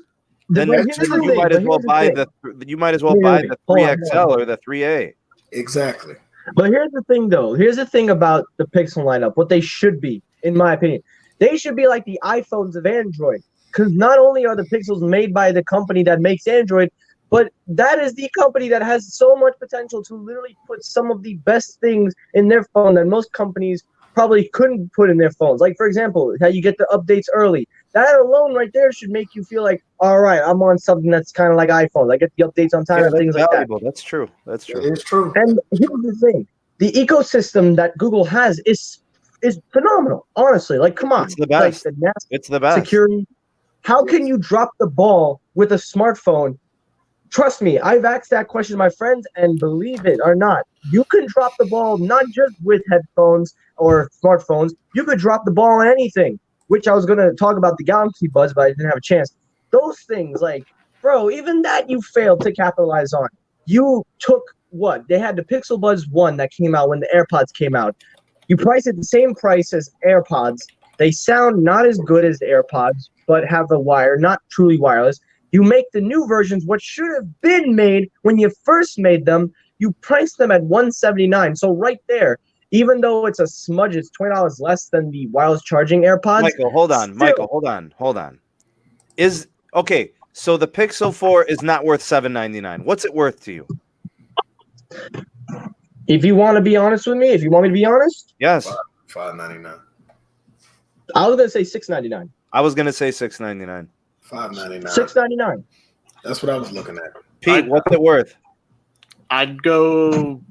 then But here's the you thing, might as but well here's the buy thing. you might as well Wait, buy wait, the hold on, 3XL or the 3A. Exactly. But here's the thing, though. Here's the thing about the Pixel lineup. What they should be, in my opinion, they should be like the iPhones of Android. Because not only are the Pixels made by the company that makes Android, but that is the company that has so much potential to literally put some of the best things in their phone that most companies probably couldn't put in their phones. Like, for example, how you get the updates early. That alone right there should make you feel like, all right, I'm on something that's kind of like iPhone. I get the updates on time Yeah, and that's things like that. valuable. That's true. That's true. It is true. And here's the thing: the ecosystem that Google has is phenomenal. Honestly, like, come on, It's the best. Like the NASA It's the best. security. How can you drop the ball with a smartphone? Trust me, I've asked that question to my friends, and believe it or not, you can drop the ball not just with headphones or smartphones. You could drop the ball on anything. Which I was going to talk about the Galaxy Buds, but I didn't have a chance. Those things, like, bro, even that you failed to capitalize on. You took what? They had the Pixel Buds 1 that came out when the AirPods came out. You priced it the same price as AirPods. They sound not as good as the AirPods, but have the wire, not truly wireless. You make the new versions, what should have been made when you first made them, you priced them at $179. So right there, even though it's a smudge, it's $20 less than the wireless charging AirPods. Michael, hold on. Still, Michael, hold on. Okay, so the Pixel 4 is not worth $799. What's it worth to you? if you want to be honest with me, if you want me to be honest, Yes. $5.99. I was gonna say $6.99. I was gonna say $6.99. $5.99. $6.99. That's what I was looking at. Pete, what's it worth? I'd go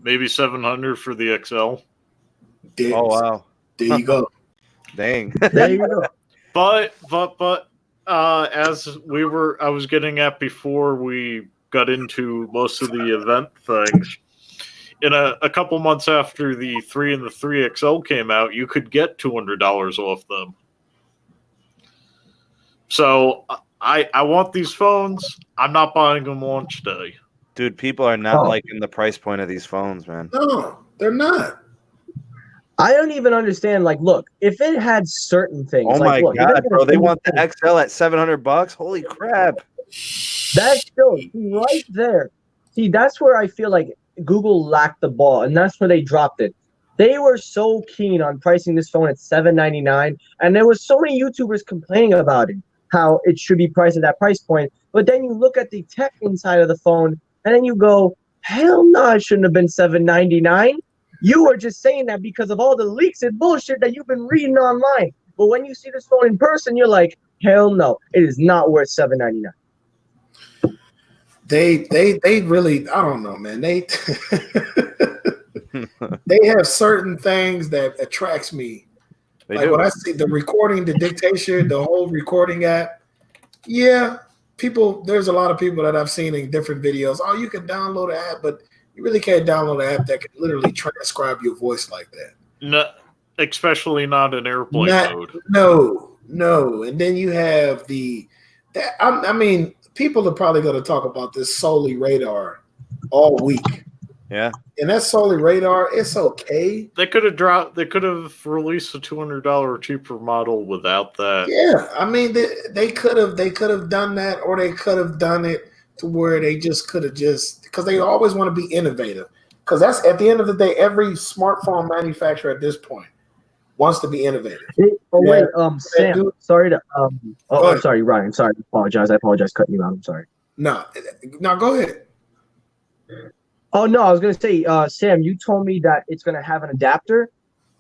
maybe 700 for the XL. There, Oh wow. there you go. Dang. There you go. But as I was getting at before we got into most of the event things, in a couple months after the 3 and the 3XL came out, you could get $200 off them. So I want these phones. I'm not buying them launch day. Dude, people are not liking the price point of these phones, man. No, they're not. I don't even understand. Like, look, if it had certain things. Oh my like, look, god, bro! They want the XL at $700. Holy crap! That shows right there. See, that's where I feel like Google lacked the ball, and that's where they dropped it. They were so keen on pricing this phone at $799, and there was so many YouTubers complaining about it, how it should be priced at that price point. But then you look at the tech inside of the phone, and then you go, hell no, it shouldn't have been $799. You were just saying that because of all the leaks and bullshit that you've been reading online. But when you see this phone in person, you're like, hell no, it is not worth $799. They really, I don't know, man. They they have certain things that attracts me. They like do. when I see the recording, the dictation, the whole recording app. Yeah, there's a lot of people that I've seen in different videos. Oh, you can download an app, but you really can't download an app that can literally transcribe your voice like that. No, especially not in airplane mode. No. And then you have I mean, people are probably going to talk about this Solely radar all week. Yeah. And that Solely radar, it's okay. They could have released a $200 cheaper model without that. Yeah, I mean they could have done that, or they could have done it to where they just could have because they always want to be innovative. Because that's at the end of the day, every smartphone manufacturer at this point wants to be innovative. Sam, sorry to I'm sorry, Ryan. Sorry, I apologize cutting you out. I'm sorry. No, go ahead. Oh no, I was gonna say, Sam, you told me that it's gonna have an adapter.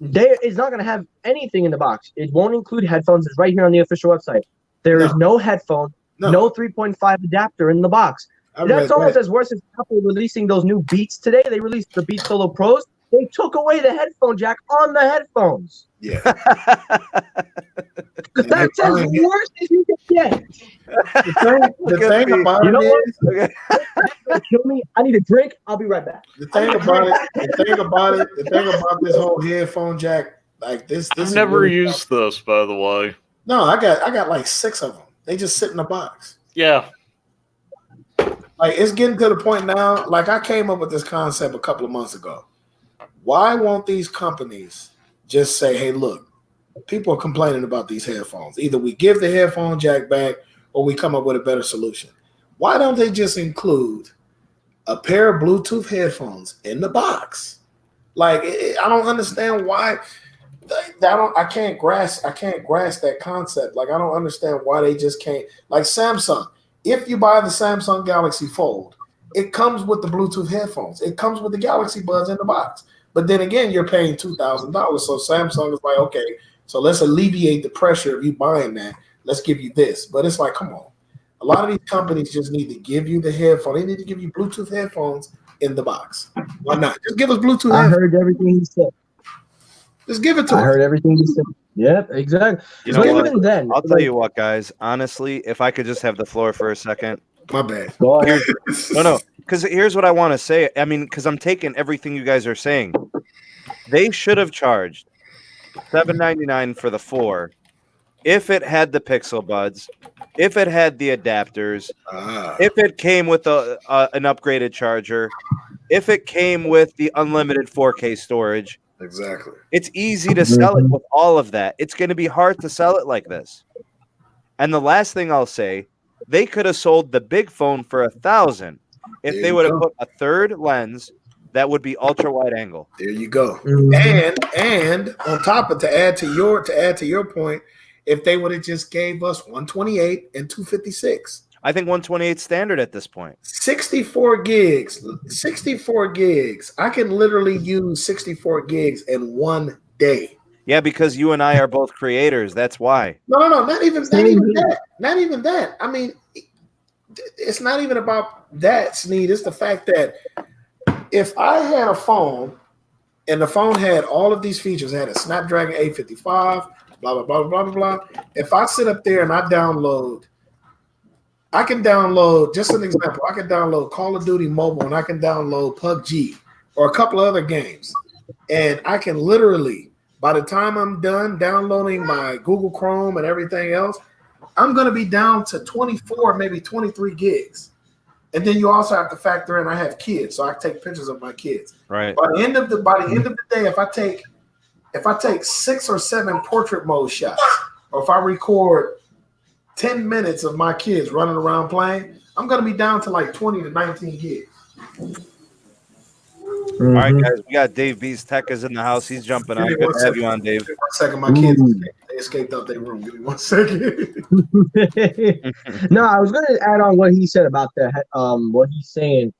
It's not gonna have anything in the box. It won't include headphones. It's right here on the official website. There is no headphone, no 3.5 adapter in the box. That's almost as worse as Apple releasing those new Beats today. They released the Beats Solo Pros. They took away the headphone jack on the headphones. Yeah. That's as worse as you can get. The thing about you know it what? Kill me. I need a drink. I'll be right back. The thing about this whole headphone jack, like this I've never really used this, by the way. No, I got like 6 of them. They just sit in the box. Yeah. Like it's getting to the point now. Like I came up with this concept a couple of months ago. Why won't these companies just say, "Hey, look, people are complaining about these headphones. Either we give the headphone jack back, or we come up with a better solution." Why don't they just include a pair of Bluetooth headphones in the box? Like I don't understand why. I can't grasp that concept. Like I don't understand why they just can't. Like Samsung, if you buy the Samsung Galaxy Fold, it comes with the Bluetooth headphones. It comes with the Galaxy Buds in the box. But then again, you're paying $2,000. So Samsung is like, okay, so let's alleviate the pressure of you buying that. Let's give you this. But it's like, come on. A lot of these companies just need to give you the headphone. They need to give you Bluetooth headphones in the box. Why not? Just give us Bluetooth I headphones. heard everything he said. Just give it to I us. heard everything he said. Yep, exactly. You know what? Even then, I'll tell you what, guys. Honestly, if I could just have the floor for a second. My bad. Go ahead. No, because here's what I want to say. I mean, because I'm taking everything you guys are saying. They should have charged $7.99 for the 4 if it had the Pixel Buds, if it had the adapters, if it came with an upgraded charger, if it came with the unlimited 4K storage. Exactly. It's easy to sell it with all of that. It's going to be hard to sell it like this. And the last thing I'll say, they could have sold the big phone for $1,000 if they would have put a third lens that would be ultra wide angle. There you go. And on top of to add to your point, if they would have just gave us 128 and 256. I think 128 standard at this point. 64 gigs. 64 gigs. I can literally use 64 gigs in one day. Yeah, because you and I are both creators. That's why. No. Not even that. Not even that. I mean, it's not even about that, Sneed. It's the fact that if I had a phone and the phone had all of these features, it had a Snapdragon 855, blah, blah, blah, blah, blah, blah. If I sit up there and I can download, just an example, I can download Call of Duty Mobile and I can download PUBG or a couple of other games. And I can literally, by the time I'm done downloading my Google Chrome and everything else, I'm going to be down to 24, maybe 23 gigs. And then you also have to factor in I have kids, so I take pictures of my kids. Right. By the end of the day, if I take 6 or 7 portrait mode shots, or if I record 10 minutes of my kids running around playing, I'm going to be down to like 20 to 19 gigs. All right, guys, we got Dave B's Tech is in the house. He's jumping on. Good to have you on, Dave. Give me 1 second. My kids escaped out their room. Give me 1 second. No, I was going to add on what he said about that. What he's saying.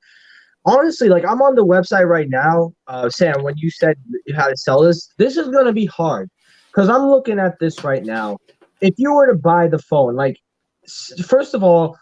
Honestly, like I'm on the website right now. Sam, when you said how to sell this is going to be hard because I'm looking at this right now. If you were to buy the phone, like first of all,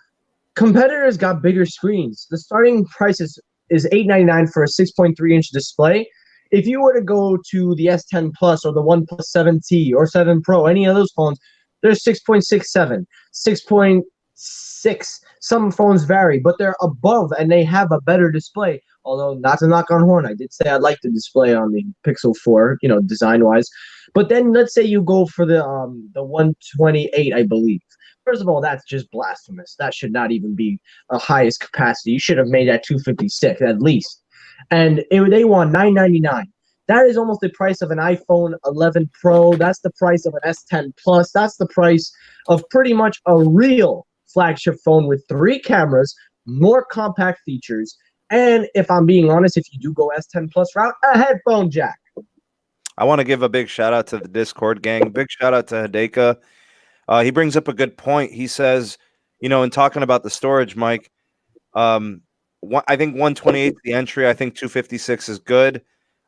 competitors got bigger screens. The starting price is $899 for a 6.3-inch display. If you were to go to the S10 Plus or the OnePlus 7T or 7 Pro, any of those phones, they're 6.67, 6.6. Some phones vary, but they're above and they have a better display. Although, not to knock on horn, I did say I'd like the display on the Pixel 4, design-wise. But then let's say you go for the 128, I believe. First of all, that's just blasphemous. That should not even be a highest capacity. You should have made that 256 at least. And they want $999. That is almost the price of an iPhone 11 Pro. That's the price of an S10 Plus. That's the price of pretty much a real flagship phone with 3 cameras, more compact features, and if I'm being honest, if you do go S10 Plus route, a headphone jack. I want to give a big shout out to the Discord gang. Big shout out to Hideka. He brings up a good point. He says, in talking about the storage, Mike, I think 128 is the entry. I think 256 is good.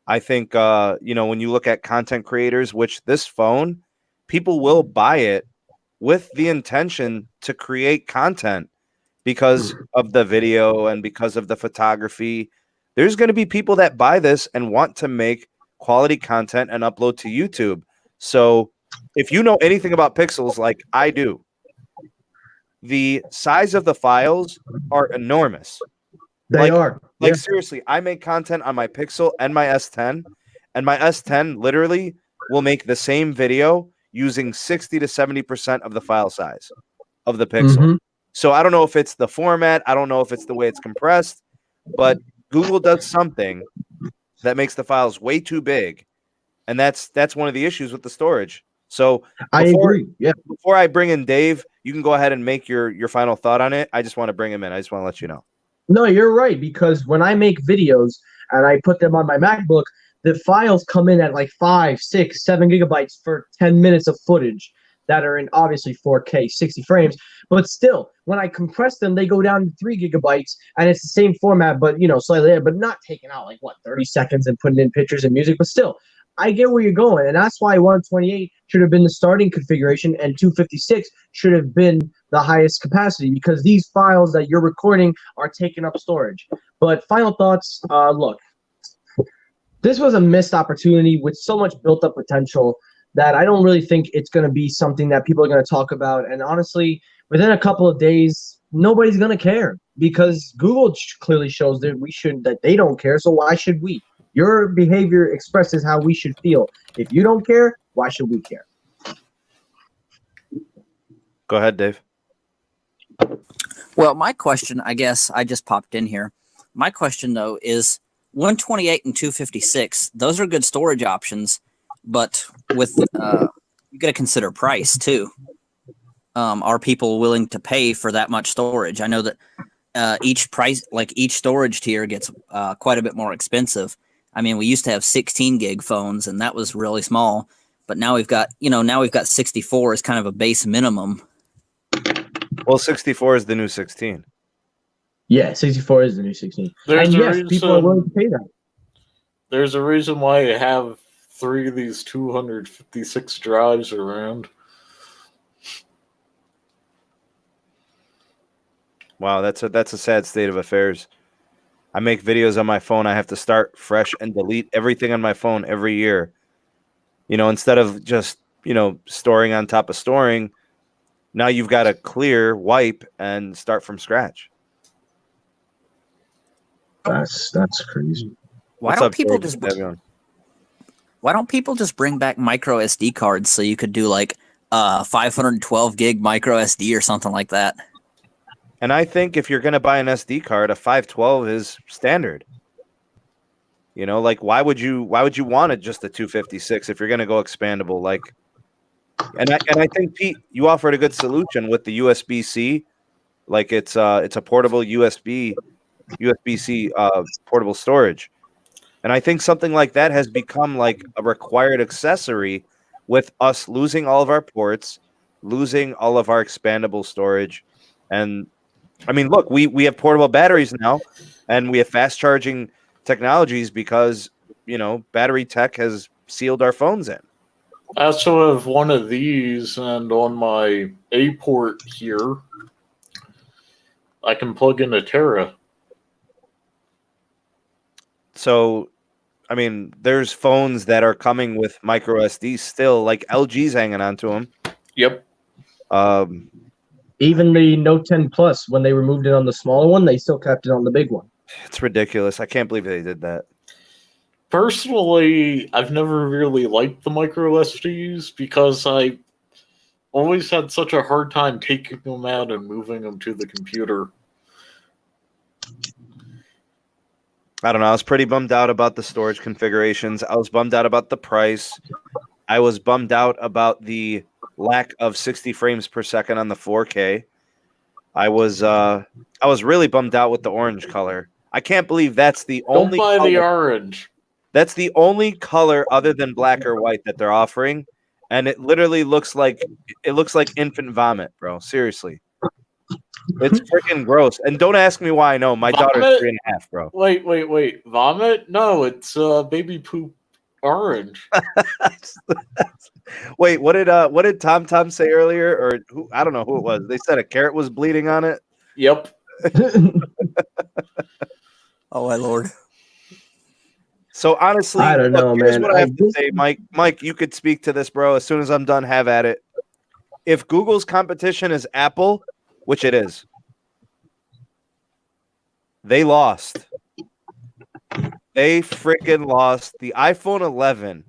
I think, when you look at content creators, which this phone, people will buy it with the intention to create content because of the video and because of the photography. There's going to be people that buy this and want to make quality content and upload to YouTube. So if you know anything about pixels like I do, the size of the files are enormous. They are. Like, seriously, I make content on my Pixel and my S10, and my S10 literally will make the same video using 60 to 70% of the file size of the Pixel. So I don't know if it's the format, I don't know if it's the way it's compressed, but Google does something that makes the files way too big, and that's one of the issues with the storage. So I agree. Yeah. before I bring in Dave, you can go ahead and make your final thought on it. I just want to bring him in. I just want to let you know. No, you're right, because when I make videos and I put them on my MacBook, the files come in at like 5, 6, 7 gigabytes for 10 minutes of footage that are in obviously 4K, 60 frames. But still, when I compress them, they go down to 3 gigabytes, and it's the same format, but slightly there, but not taking out 30 seconds and putting in pictures and music. But still, I get where you're going, and that's why 128 should have been the starting configuration, and 256 should have been the highest capacity, because these files that you're recording are taking up storage. But final thoughts, look, this was a missed opportunity with so much built-up potential that I don't really think it's going to be something that people are going to talk about. And honestly, within a couple of days, nobody's going to care, because Google clearly shows that they don't care, so why should we? Your behavior expresses how we should feel. If you don't care, why should we care? Go ahead, Dave. Well, my question, I guess I just popped in here. My question, though, is 128 and 256, those are good storage options, but with you got to consider price, too. Are people willing to pay for that much storage? I know that each storage tier gets quite a bit more expensive. I mean, we used to have 16 gig phones, and that was really small. But now we've got 64 as kind of a base minimum. Well, 64 is the new 16. Yeah, 64 is the new 16. There's and a yes, reason, people are willing to pay that. There's a reason why I have 3 of these 256 drives around. Wow, that's a sad state of affairs. I make videos on my phone. I have to start fresh and delete everything on my phone every year. Instead of just, storing on top of storing, now you've got to clear, wipe, and start from scratch. That's crazy. Why don't people just bring back micro SD cards so you could do 512 gig micro SD or something like that? And I think if you're going to buy an SD card, a 512 is standard. Why would you want it just a 256 if you're going to go expandable? And I think, Pete, you offered a good solution with the USB-C. It's a portable USB-C portable storage. And I think something like that has become like a required accessory, with us losing all of our ports, losing all of our expandable storage. And I mean, look, we have portable batteries now, and we have fast charging technologies because, battery tech has sealed our phones in. I also have one of these, and on my A port here, I can plug in a Tera. So, I mean, there's phones that are coming with micro SD still, like LG's hanging on to them. Yep. Even the Note 10 Plus, when they removed it on the smaller one, they still kept it on the big one. It's ridiculous. I can't believe they did that. Personally, I've never really liked the micro SDs because I always had such a hard time taking them out and moving them to the computer. I don't know. I was pretty bummed out about the storage configurations. I was bummed out about the price. I was bummed out about the lack of 60 frames per second on the 4K. I was really bummed out with the orange color. I can't believe that's the only Don't buy color. the orange. That's the only color other than black or white that they're offering, and it literally looks like infant vomit, bro. Seriously. It's freaking gross. And don't ask me why I know. My daughter's 3.5, bro. Wait. Vomit? No, it's baby poop orange. Wait, what did Tom say earlier? Or who? I don't know who it was. They said a carrot was bleeding on it. Yep. Oh my lord. So honestly, I don't know, here's man. what I have to say, Mike. Mike, you could speak to this, bro. As soon as I'm done, have at it. If Google's competition is Apple, which it is, they lost. They freaking lost. The iPhone 11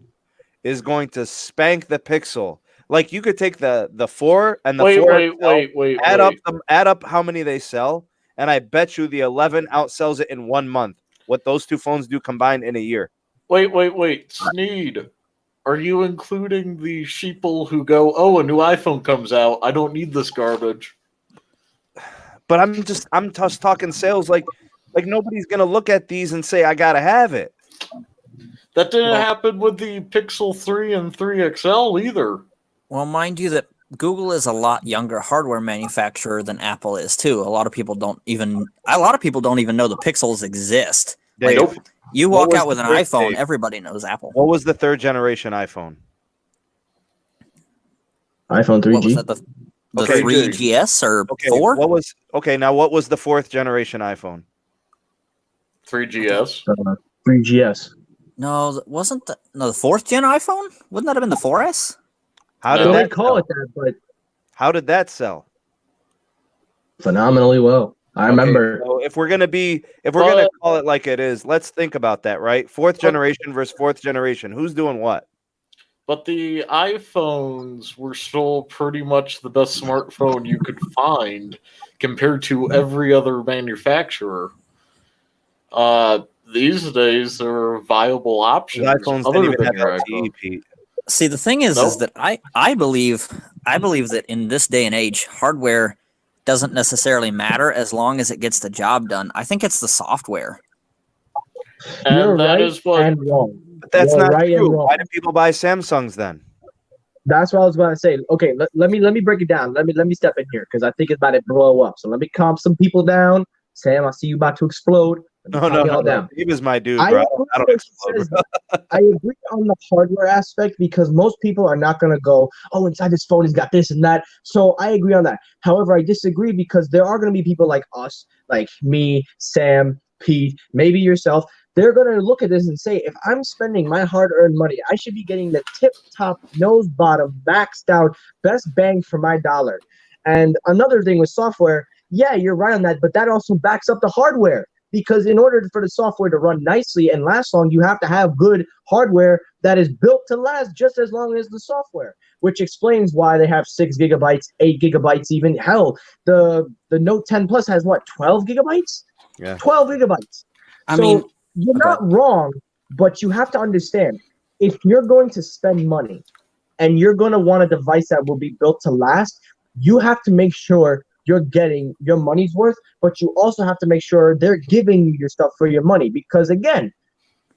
is going to spank the Pixel Like you could take the 4 and the Wait, 4XL, add up how many they sell, and I bet you the 11 outsells it in 1 month. What those two phones do combined in a year. Wait. Sneed. Are you including the sheeple who go, oh, a new iPhone comes out, I don't need this garbage? But I'm just talking sales. Like nobody's gonna look at these and say I gotta have it. That didn't happen with the Pixel 3 and 3 XL either. Well, mind you that Google is a lot younger hardware manufacturer than Apple is too. A lot of people don't even know the Pixels exist. Dave, Like, you walk out with an third, iPhone, Dave, everybody knows Apple. What was the 3rd generation iPhone? iPhone 3G. What was that, the Okay, 3GS or 4? Now what was the 4th generation iPhone? 3GS. 3GS. No, wasn't the 4th gen iPhone? Wouldn't that have been the 4S? How did They that call sell? it that, but How did that sell? phenomenally well. I remember. So if we're gonna call it like it is, let's think about that, right? 4th generation versus 4th generation. Who's doing what? But the iPhones were still pretty much the best smartphone you could find compared to every other manufacturer. These days, there are viable options iPhones didn't other even than have your LTE, iPhone. Pete. See, the thing is Nope. that I believe that in this day and age, hardware doesn't necessarily matter as long as it gets the job done. I think it's the software. You're And that right is what and wrong. But that's You're not right and true. wrong. Why do people buy Samsungs then? That's what I was going to say. Okay, let me break it down. Let me step in here because I think it's about to blow up. So let me calm some people down. Sam, I see you about to explode. Let me calm y'all down. Dave is my dude, I bro. agree I don't when she explode. says- I agree on the hardware aspect because most people are not going to go, oh, inside this phone has got this and that. So I agree on that. However, I disagree because there are going to be people like us, like me, Sam, Pete, maybe yourself. They're going to look at this and say, if I'm spending my hard-earned money, I should be getting the tip-top, nose-bottom, maxed out, best bang for my dollar. And another thing with software, yeah, you're right on that, but that also backs up the hardware. Because in order for the software to run nicely and last long, you have to have good hardware that is built to last just as long as the software, which explains why they have 6 gigabytes, 8 gigabytes, even. Hell, the Note 10 Plus has what, 12 gigabytes? Yeah. 12 gigabytes. I So mean, you're okay. not wrong, but you have to understand, if you're going to spend money and you're going to want a device that will be built to last, you have to make sure you're getting your money's worth, but you also have to make sure they're giving you your stuff for your money. Because again,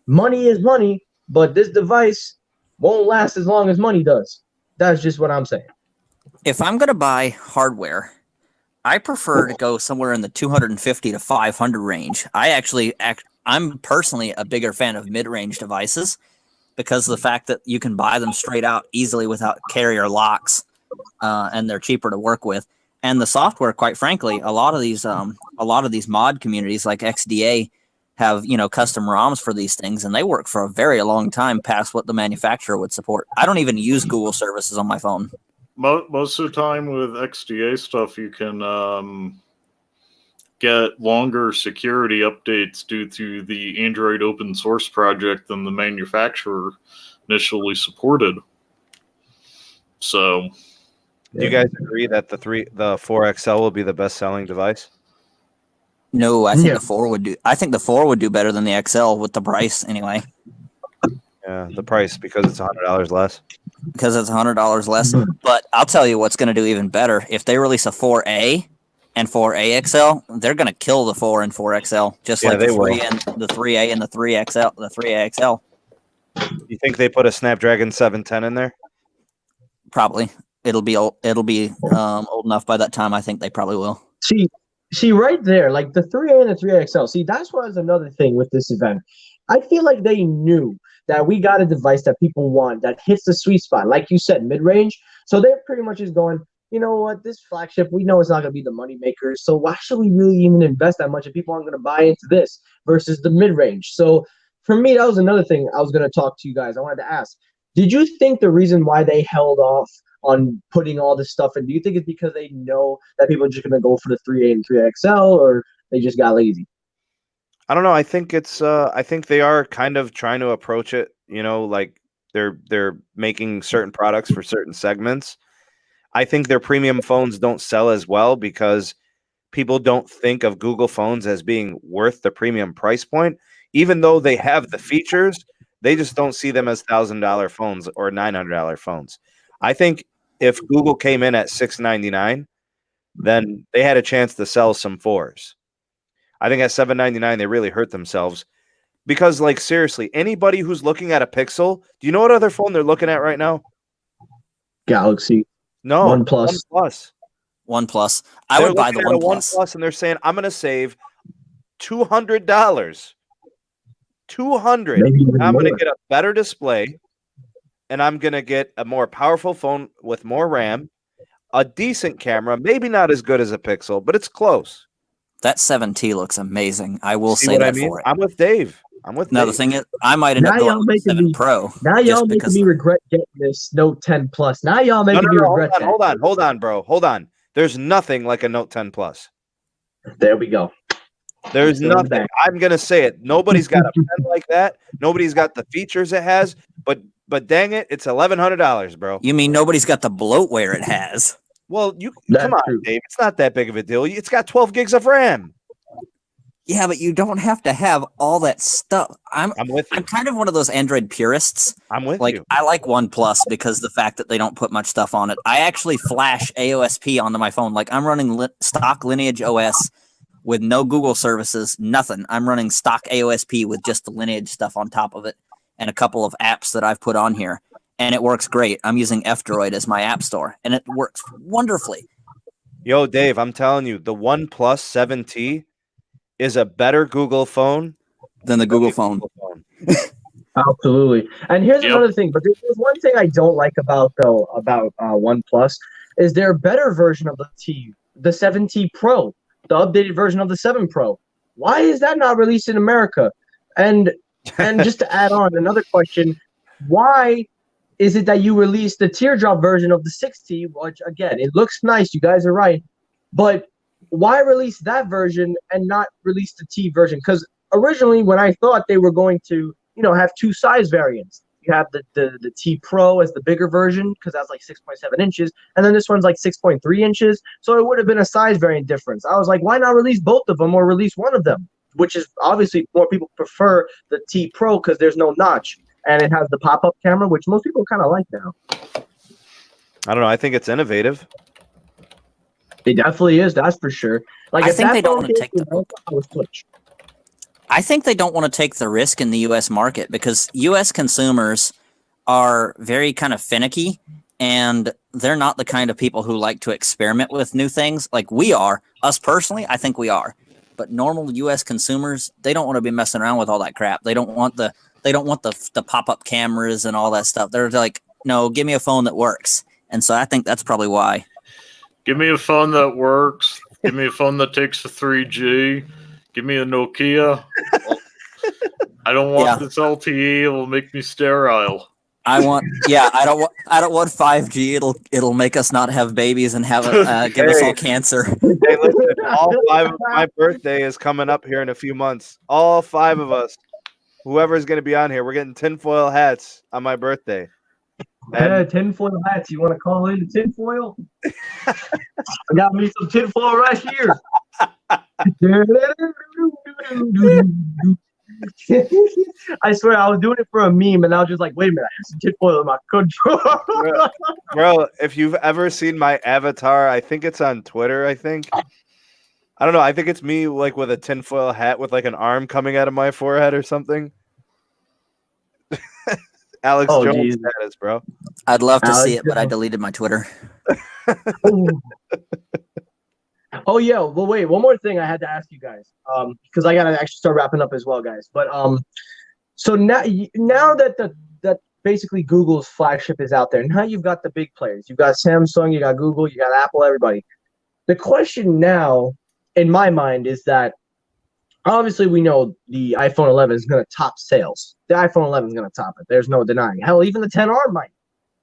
money is money, but this device won't last as long as money does. That's just what I'm saying. if I'm going to buy hardware, I prefer to go somewhere in the 250 to 500 range. I'm personally a bigger fan of mid-range devices because of the fact that you can buy them straight out easily without carrier locks, and they're cheaper to work with. And the software, quite frankly, a lot of these mod communities like XDA have custom ROMs for these things, and they work for a very long time past what the manufacturer would support. I don't even use Google services on my phone. most of the time with XDA stuff, you can get longer security updates due to the Android open source project than the manufacturer initially supported. So, Do you guys agree that the 4XL will be the best selling device? No, I think Yeah. the 4 would do. I think the 4 would do better than the XL with the price anyway, Yeah, the price because it's $100 less. because it's $100 less. But I'll tell you what's going to do even better. If they release a 4A and 4A XL, they're going to kill the 4 and 4 XL, just Yeah, like the they 3 will. and the 3A and the 3 XL, the 3A XL. You think they put a Snapdragon 710 in there? Probably it'll be old enough by that time. I think they probably will. See right there, like the 3A and the 3A XL. See, that's was another thing with this event. I feel like they knew that we got a device that people want that hits the sweet spot, like you said, mid-range. So they're pretty much just going, you know what, this flagship, we know it's not going to be the money maker. So why should we really even invest that much if people aren't going to buy into this versus the mid-range? So for me, that was another thing I was going to talk to you guys. I wanted to ask, did you think the reason why they held off on putting all this stuff in, do you think it's because they know that people are just going to go for the 3A and 3A XL, or they just got lazy? I don't know. I think it's. I think they are kind of trying to approach it. Like They're making certain products for certain segments. I think their premium phones don't sell as well because people don't think of Google phones as being worth the premium price point, even though they have the features. They just don't see them as $1,000 phones or $900 phones. I think if Google came in at $699, then they had a chance to sell some fours. I think at $799 they really hurt themselves because, like, seriously, anybody who's looking at a Pixel, do you know what other phone they're looking at right now? Galaxy, No, OnePlus. OnePlus. OnePlus. I They're would buy the looking at a OnePlus. and they're saying, I'm going to save $200. $200. Maybe even I'm going to more. get a better display, and I'm going to get a more powerful phone with more RAM, a decent camera, maybe not as good as a Pixel, but it's close. That 7T looks amazing. I will See say what that I mean? for it. I'm with Dave. Now the thing is, I might end Now up going y'all with the making 7 me- Pro. Now y'all just making because me regret getting this Note 10 Plus. Now y'all making me regret that. Hold on, bro. Hold on. There's nothing like a Note 10 Plus. There we go. There's Still nothing. back. I'm gonna say it. Nobody's got a pen like that. Nobody's got the features it has. But dang it, it's $1,100, bro. You mean nobody's got the bloatware it has? Well, That's come on, true. Dave. It's not that big of a deal. It's got 12 gigs of RAM. Yeah, but you don't have to have all that stuff. I'm with you. I'm kind of one of those Android purists. I'm with Like you. I like OnePlus because the fact that they don't put much stuff on it. I actually flash AOSP onto my phone. Like I'm running stock Lineage OS with no Google services, nothing. I'm running stock AOSP with just the Lineage stuff on top of it and a couple of apps that I've put on here, and it works great. I'm using F-Droid as my app store, and it works wonderfully. Yo, Dave, I'm telling you, the OnePlus 7T is a better Google phone Than the Google phone. Absolutely. And here's Yep. another thing, but there's one thing I don't like about OnePlus is their better version of the 7T Pro, the updated version of the 7 Pro. Why is that not released in America? And just to add on another question, why is it that you released the teardrop version of the 6T, which again, it looks nice, you guys are right, but why release that version and not release the T version? Because originally when I thought they were going to, have two size variants. You have the T Pro as the bigger version because that's like 6.7 inches, and then this one's like 6.3 inches. So it would have been a size variant difference. I was like, why not release both of them or release one of them? Which is obviously more people prefer the T Pro because there's no notch and it has the pop-up camera, which most people kind of like now. I don't know. I think it's innovative. It definitely is, that's for sure. Like I if think that they don't phone want to came take to America, I would switch. I think they don't want to take the risk in the U.S. market because U.S. consumers are very kind of finicky, and they're not the kind of people who like to experiment with new things like we are. Us personally, I think we are. But normal U.S. consumers, they don't want to be messing around with all that crap. They don't want the pop-up cameras and all that stuff. They're like, no, give me a phone that works. And so I think that's probably why. Give me a phone that works. Give me a phone that takes a 3G. Give me a Nokia. I don't want this LTE. It will make me sterile. I don't want 5G. It'll make us not have babies and have give us all cancer. Hey, listen, all 5 of my birthday is coming up here in a few months. All 5 of us, whoever's going to be on here, we're getting tinfoil hats on my birthday. Yeah, tinfoil hats. You want to call in tinfoil? I got me some tinfoil right here. I swear, I was doing it for a meme, and I was just like, wait a minute, I have some tinfoil in my control. Bro, if you've ever seen my avatar, I think it's on Twitter, I don't know. I think it's me like with a tinfoil hat with like an arm coming out of my forehead or something. Alex Jones geez. status, bro. I'd love to Alex see it, but I Jones. deleted my Twitter. Oh yeah, well wait, one more thing I had to ask you guys, because I gotta actually start wrapping up as well, guys. But so now that basically Google's flagship is out there, now you've got the big players. You've got Samsung, you got Google, you got Apple, everybody. The question now, in my mind, is that obviously we know the iPhone 11 is going to top sales. The iPhone 11 is going to top it. There's no denying. Hell, even the 10R might.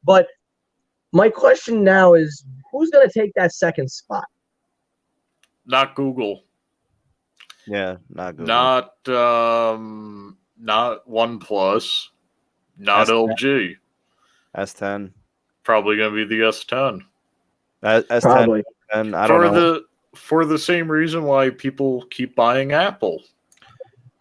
But my question now is, who's going to take that second spot? Not Google. Yeah, not Google. Not OnePlus. Not S10. LG. S10. Probably going to be the S10. S10. Probably. And I don't know. For the same reason why people keep buying Apple.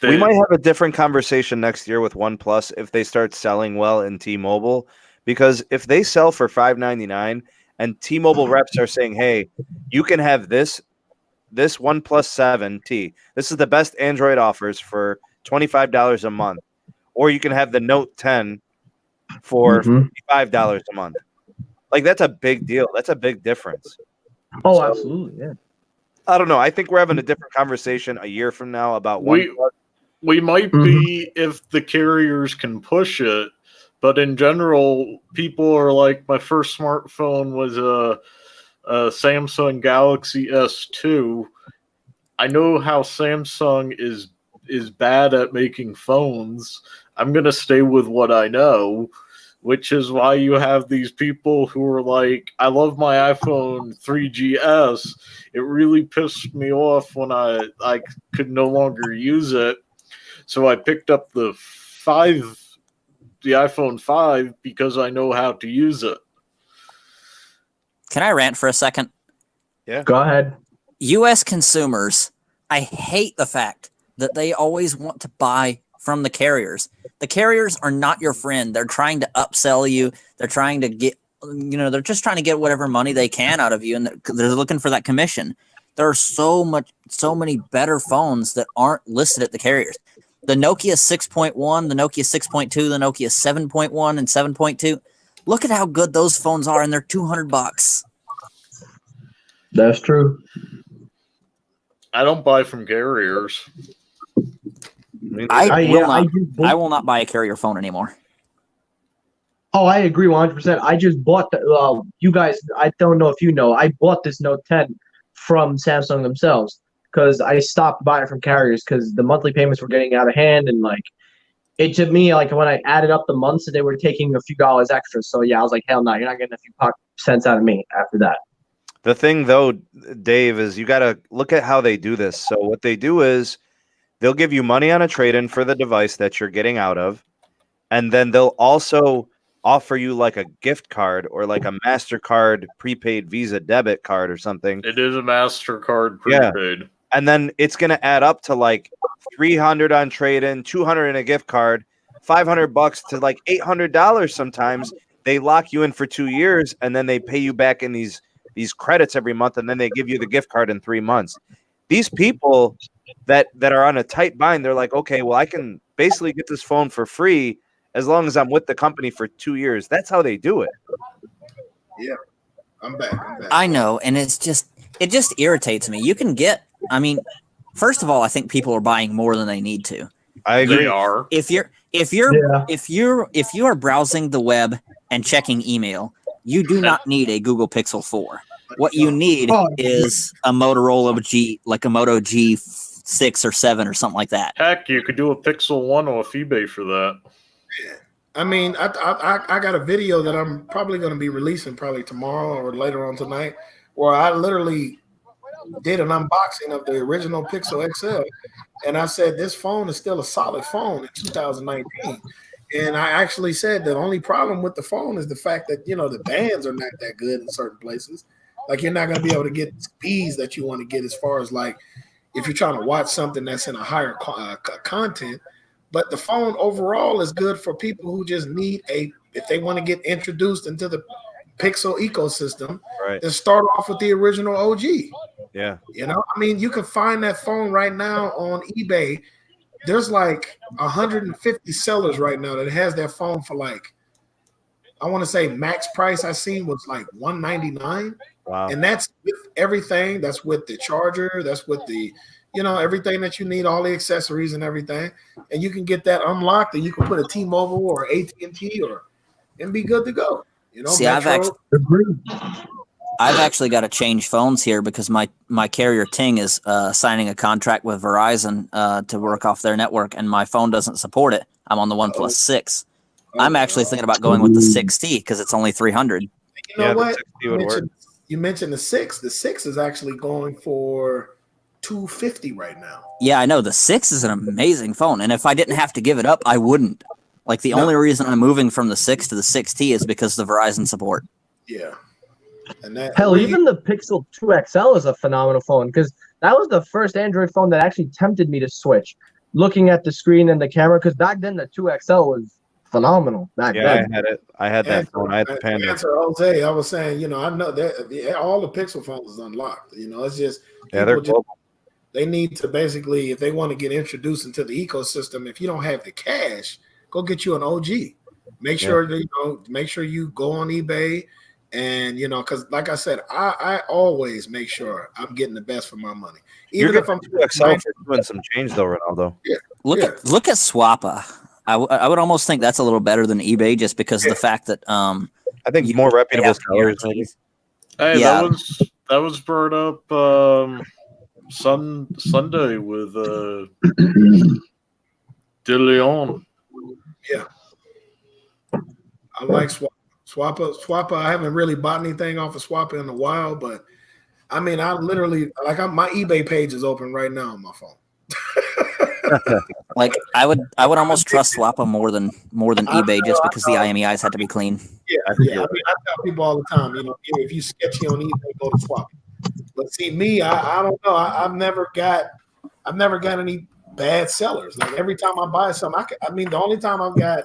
We might have a different conversation next year with OnePlus if they start selling well in T-Mobile, because if they sell for $599 and T-Mobile reps are saying, "Hey, you can have this OnePlus 7T. This is the best Android offers for $25 a month, or you can have the Note 10 for $55 a month." Like, that's a big deal. That's a big difference. Oh, absolutely, yeah. I don't know. I think we're having a different conversation a year from now about OnePlus. We might be if the carriers can push it, but in general, people are like, my first smartphone was a Samsung Galaxy S2. I know how Samsung is bad at making phones. I'm going to stay with what I know, which is why you have these people who are like, I love my iPhone 3GS. It really pissed me off when I could no longer use it. So I picked up the iPhone 5 because I know how to use it. Can I rant for a second? Yeah. Go ahead. U.S. consumers, I hate the fact that they always want to buy from the carriers. The carriers are not your friend. They're trying to upsell you. They're trying to get, they're just trying to get whatever money they can out of you, and they're looking for that commission. There are so many better phones that aren't listed at the carriers. The Nokia 6.1, the Nokia 6.2, the Nokia 7.1 and 7.2. Look at how good those phones are, and they're $200. That's true. I don't buy from carriers. I will not buy a carrier phone anymore. Oh, I agree 100%. I just bought you guys, I don't know if you know, I bought this Note 10 from Samsung themselves because I stopped buying from carriers because the monthly payments were getting out of hand, and like it to me, like when I added up the months, they were taking a few dollars extra. So yeah, I was like, hell no, you're not getting a few cents out of me after that. The thing though, Dave, is you got to look at how they do this. So what they do is they'll give you money on a trade-in for the device that you're getting out of, and then they'll also offer you like a gift card or like a MasterCard prepaid Visa debit card or something. It is a MasterCard prepaid. Yeah. And then it's going to add up to like $300 on trade-in, $200 in a gift card, $500 to like $800 sometimes. They lock you in for 2 years, and then they pay you back in these credits every month, and then they give you the gift card in 3 months. These people that are on a tight bind, they're like, okay, well, I can basically get this phone for free as long as I'm with the company for 2 years. That's how they do it. Yeah, I'm back. I know, and it just irritates me. You can get, I mean, first of all, I think people are buying more than they need to. I agree. They are. If you are browsing the web and checking email, you do not need a Google Pixel 4. What you need is a Motorola G, like a Moto G6 or 7 or something like that. Heck, you could do a Pixel 1 off eBay for that. I mean, I got a video that I'm probably going to be releasing probably tomorrow or later on tonight, where I literally did an unboxing of the original Pixel XL, and I said this phone is still a solid phone in 2019. And I actually said the only problem with the phone is the fact that, the bands are not that good in certain places. Like, you're not going to be able to get speeds that you want to get as far as, like, if you're trying to watch something that's in a higher content. But the phone overall is good for people who just need if they want to get introduced into the Pixel ecosystem, right, then start off with the original OG. Yeah. I mean, you can find that phone right now on eBay. There's like 150 sellers right now that has that phone for like, I want to say max price I seen was like $199. Wow. And that's with everything. That's with the charger. That's with the, everything that you need, all the accessories and everything. And you can get that unlocked, and you can put a T-Mobile or AT&T and be good to go. See, I've actually got to change phones here because my carrier Ting is signing a contract with Verizon to work off their network, and my phone doesn't support it. I'm on the OnePlus 6. I'm actually thinking about going with the 6T because it's only $300. You know what? The You mentioned the 6. The 6 is actually going for $250 right now. Yeah, I know. The 6 is an amazing phone, and if I didn't have to give it up, I wouldn't. Like the only reason I'm moving from the 6 to the 6T is because of the Verizon support. Yeah. And that Hell, even the Pixel 2 XL is a phenomenal phone because that was the first Android phone that actually tempted me to switch. Looking at the screen and the camera, because back then the 2 XL was phenomenal. Back then. I had it. I had that phone. I had the Panda. Answer Jose, I was saying, you know, I know that all the Pixel phones is unlocked. You know, it's just They're global. They need to basically, if they want to get introduced into the ecosystem, if you don't have the cash, go get you an OG. Make sure that, make sure you go on eBay. And, because like I said, I always make sure I'm getting the best for my money. Even if I'm doing some change, though, Ronaldo. Yeah. Look at Swappa. I would almost think that's a little better than eBay just because of the fact that I think more reputable sellers. Hey, that was brought up Sunday with De Leon. Yeah. I like Swappa. I haven't really bought anything off of Swappa in a while, but I mean, I literally my eBay page is open right now on my phone. Like I would almost trust Swappa more than eBay just because the IMEIs had to be clean. Yeah. I mean, I tell people all the time, if you sketchy on eBay, go to Swappa. But see, me, I don't know. I've never got any bad sellers. Like every time I buy something, the only time I've got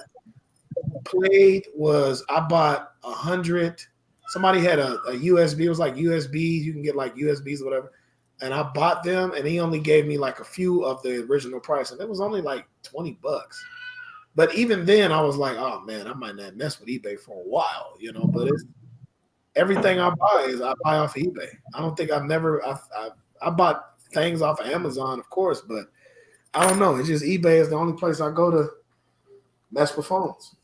played was I bought 100. Somebody had a USB. It was like USBs. You can get like USBs or whatever. And I bought them, and he only gave me like a few of the original price, and it was only like $20. But even then, I was like, oh man, I might not mess with eBay for a while, But it's everything I buy off of eBay. I don't think I bought things off of Amazon, of course, but I don't know. It's just eBay is the only place I go to mess with phones.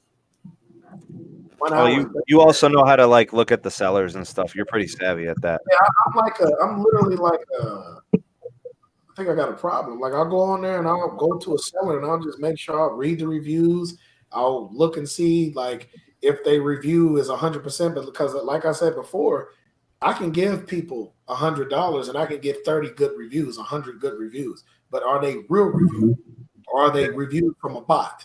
You also know how to look at the sellers and stuff. You're pretty savvy at that. Yeah, I'm literally I think I got a problem. Like I'll go on there and I'll go to a seller and I'll just make sure I'll read the reviews. I'll look and see if they review is 100%, but because like I said before, I can give people $100 and I can get 30 good reviews, 100 good reviews. But are they real reviews or are they reviewed from a bot?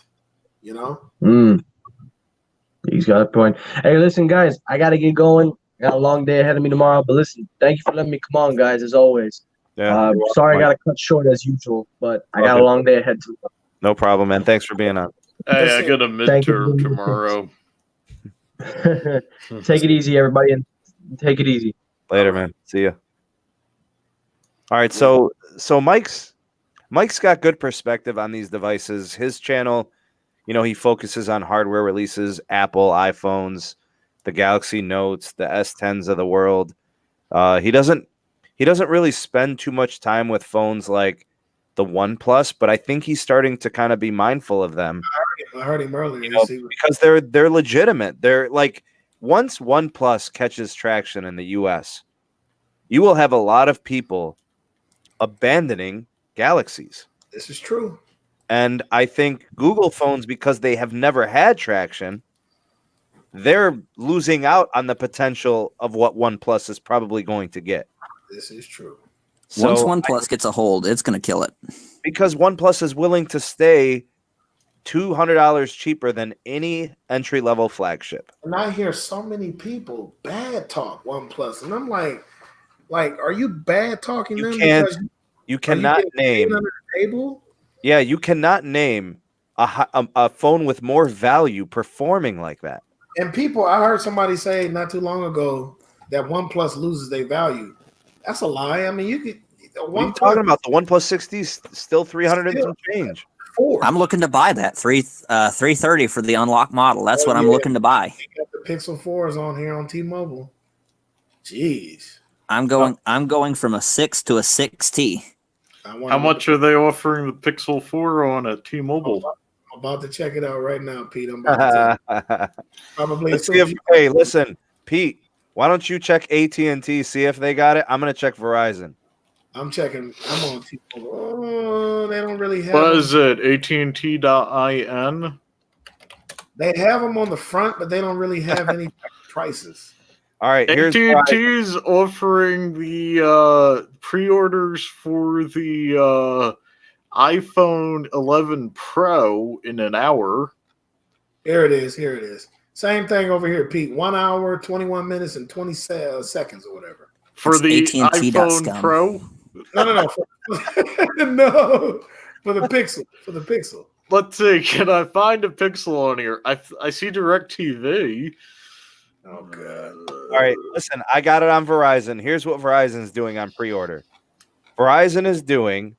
He's got a point. Hey, listen, guys, I got to get going. I got a long day ahead of me tomorrow. But listen, thank you for letting me come on, guys, as always. Yeah. Sorry I got to cut short as usual, but I got a long day ahead tomorrow. No problem, man. Thanks for being on. Hey, I got a midterm tomorrow. Take it easy, everybody, and take it easy. Later, man. See ya. All right, so Mike's got good perspective on these devices. His channel, he focuses on hardware releases, Apple, iPhones, the Galaxy Notes, the S10s of the world. He doesn't really spend too much time with phones like the OnePlus, but I think he's starting to kind of be mindful of them. I heard him earlier. Because they're legitimate. They're once OnePlus catches traction in the US, you will have a lot of people abandoning Galaxies. This is true. And I think Google phones, because they have never had traction, they're losing out on the potential of what OnePlus is probably going to get. This is true. So once OnePlus gets a hold, it's going to kill it. Because OnePlus is willing to stay $200 cheaper than any entry-level flagship. And I hear so many people bad talk OnePlus, and I'm like, are you bad talking them? You cannot name under the table? Yeah, you cannot name a phone with more value performing like that. And I heard somebody say not too long ago that OnePlus loses their value. That's a lie. I mean, you could. What are you talking about? The OnePlus 60 is still 300 and some change. I'm looking to buy that 330 for the unlocked model. That's what I'm looking to buy. You got the Pixel 4s on here on T-Mobile. Jeez. I'm going from a 6 to a 6T. How much are they offering the Pixel 4 on at T-Mobile? I'm about to check it out right now, Pete. I'm about to probably. Hey, listen, Pete. Why don't you check AT&T, see if they got it? I'm gonna check Verizon. I'm checking. I'm on T-Mobile. Oh, they don't really have. What is it? AT&T.in. They have them on the front, but they don't really have any prices. All right, AT&T's offering the pre-orders for the iPhone 11 Pro in an hour. Here it is. Here it is. Same thing over here, Pete. 1 hour, 21 minutes, and 20 seconds or whatever. For It's the AT&T iPhone scum. Pro. No. No. For the Pixel. For the Pixel. Let's see. Can I find a Pixel on here? I see DirecTV. Oh, God. All right, listen, I got it on Verizon. Here's what Verizon's doing on pre-order. Verizon is doing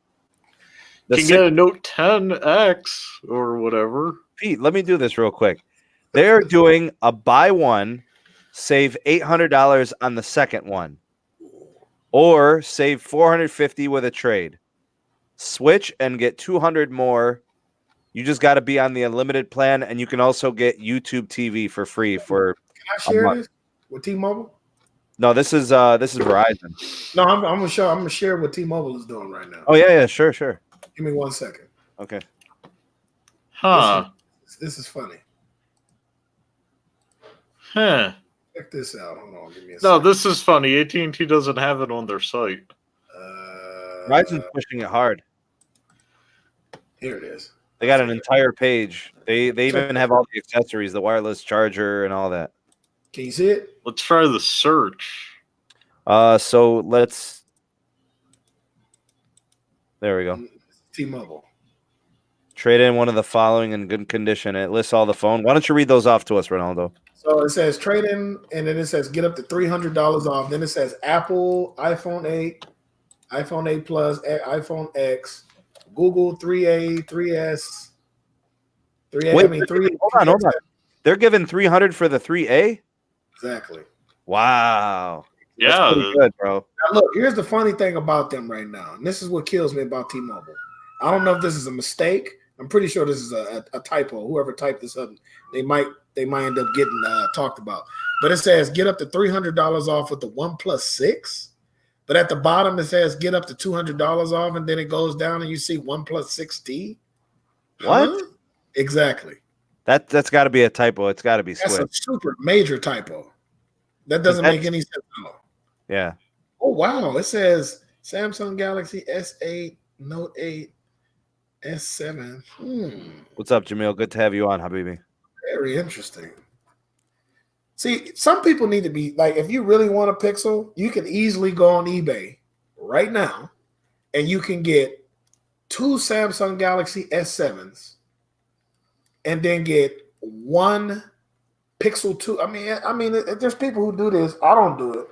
the Can get a Note 10X or whatever. Pete, let me do this real quick. They're doing a buy one, save $800 on the second one, or save $450 with a trade. Switch and get 200 more. You just got to be on the unlimited plan, and you can also get YouTube TV for free for. Can I share this with T-Mobile? No, this is Verizon. No, I'm gonna share what T-Mobile is doing right now. Oh yeah, sure. Give me 1 second. Okay. Huh. This is funny. Huh. Check this out. Hold on, give me a No, second. this is funny. AT&T doesn't have it on their site. Verizon's pushing it hard. Here it is. They got an entire page. They even have all the accessories, the wireless charger and all that. Can you see it? Let's try the search. So let's. There we go. T-Mobile. Trade in one of the following in good condition. It lists all the phone. Why don't you read those off to us, Ronaldo? So it says trade in, and then it says get up to $300 off. Then it says Apple, iPhone 8, iPhone 8 Plus, iPhone X, Google 3A, 3S, 3A. Wait, I mean 3. hold on. They're giving 300 for the 3A. Exactly. Wow. Yeah. That's pretty good, bro. Now look, here's the funny thing about them right now, and this is what kills me about T-Mobile. I don't know if this is a mistake. I'm pretty sure this is a typo. Whoever typed this up, they might end up getting talked about. But it says get up to $300 off with the OnePlus 6. But at the bottom it says get up to $200 off, and then it goes down and you see OnePlus 6T. What? Huh? Exactly. That's got to be a typo. It's got to be That's a switched. super major typo. That doesn't make any sense at all. Yeah. Oh wow! It says Samsung Galaxy S8, Note 8, S7. What's up, Jamil? Good to have you on, Habibi. Very interesting. See, some people need to be like, if you really want a Pixel, you can easily go on eBay right now, and you can get 2 Samsung Galaxy S7s, and then get 1 Pixel 2. I mean, there's people who do this. I don't do it,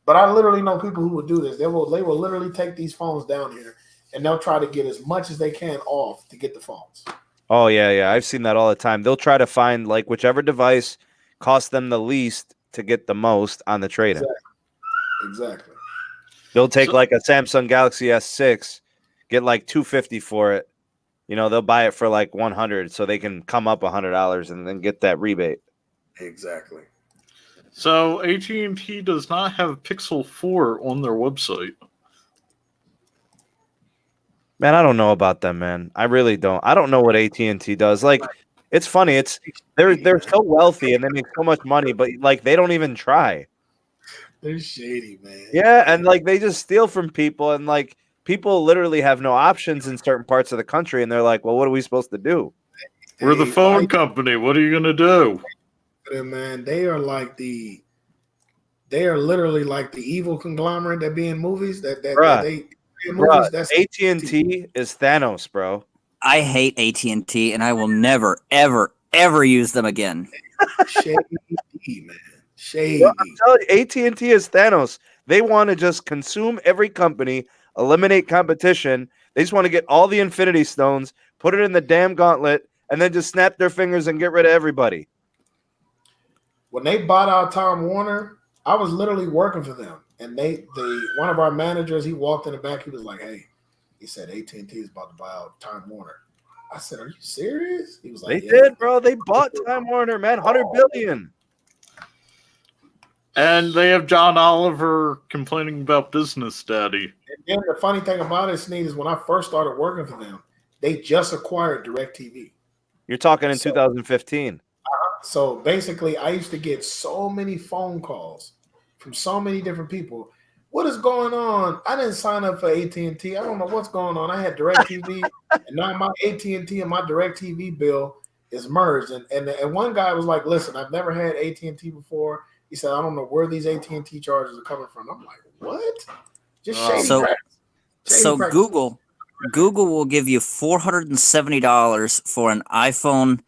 but I literally know people who would do this. They will literally take these phones down here, and they'll try to get as much as they can off to get the phones. Oh yeah. I've seen that all the time. They'll try to find like whichever device costs them the least to get the most on the trade-in. Exactly. They'll take like a Samsung Galaxy S6, get like $250 for it. You know, they'll buy it for like $100, so they can come up $100 and then get that rebate. Exactly. So AT&T does not have Pixel 4 on their website. Man, I don't know about them, man. I really don't. I don't know what AT&T does. Like, it's funny. They're so wealthy and they make so much money, but like they don't even try. They're shady, man. Yeah, and like they just steal from people, and like people literally have no options in certain parts of the country, and they're like, "Well, what are we supposed to do?" We're the phone company. What are you gonna do? Man, they are literally like the evil conglomerate that be in movies. Bruh, AT&T is Thanos, bro. I hate AT&T, and I will never, ever, ever use them again. Shady, man. Shady. Bro, I'm telling you, AT&T is Thanos. They want to just consume every company, eliminate competition. They just want to get all the Infinity Stones, put it in the damn gauntlet, and then just snap their fingers and get rid of everybody. When they bought out Time Warner, I was literally working for them. And one of our managers, he walked in the back. He was like, "Hey," he said, "AT&T is about to buy out Time Warner." I said, "Are you serious?" He was like, They "Yeah." did, bro. They bought Time Warner, man. $100 billion. And they have John Oliver complaining about business daddy. And then the funny thing about it, Sneed, is when I first started working for them, they just acquired DirecTV. You're talking in 2015. So basically, I used to get so many phone calls from so many different people. What is going on? I didn't sign up for AT&T. I don't know what's going on. I had DirecTV, and now my AT&T and my DirecTV bill is merged. And one guy was like, "Listen, I've never had AT&T before." He said, "I don't know where these AT&T charges are coming from." I'm like, "What?" Just shady practice. So practice. Google will give you $470 for an iPhone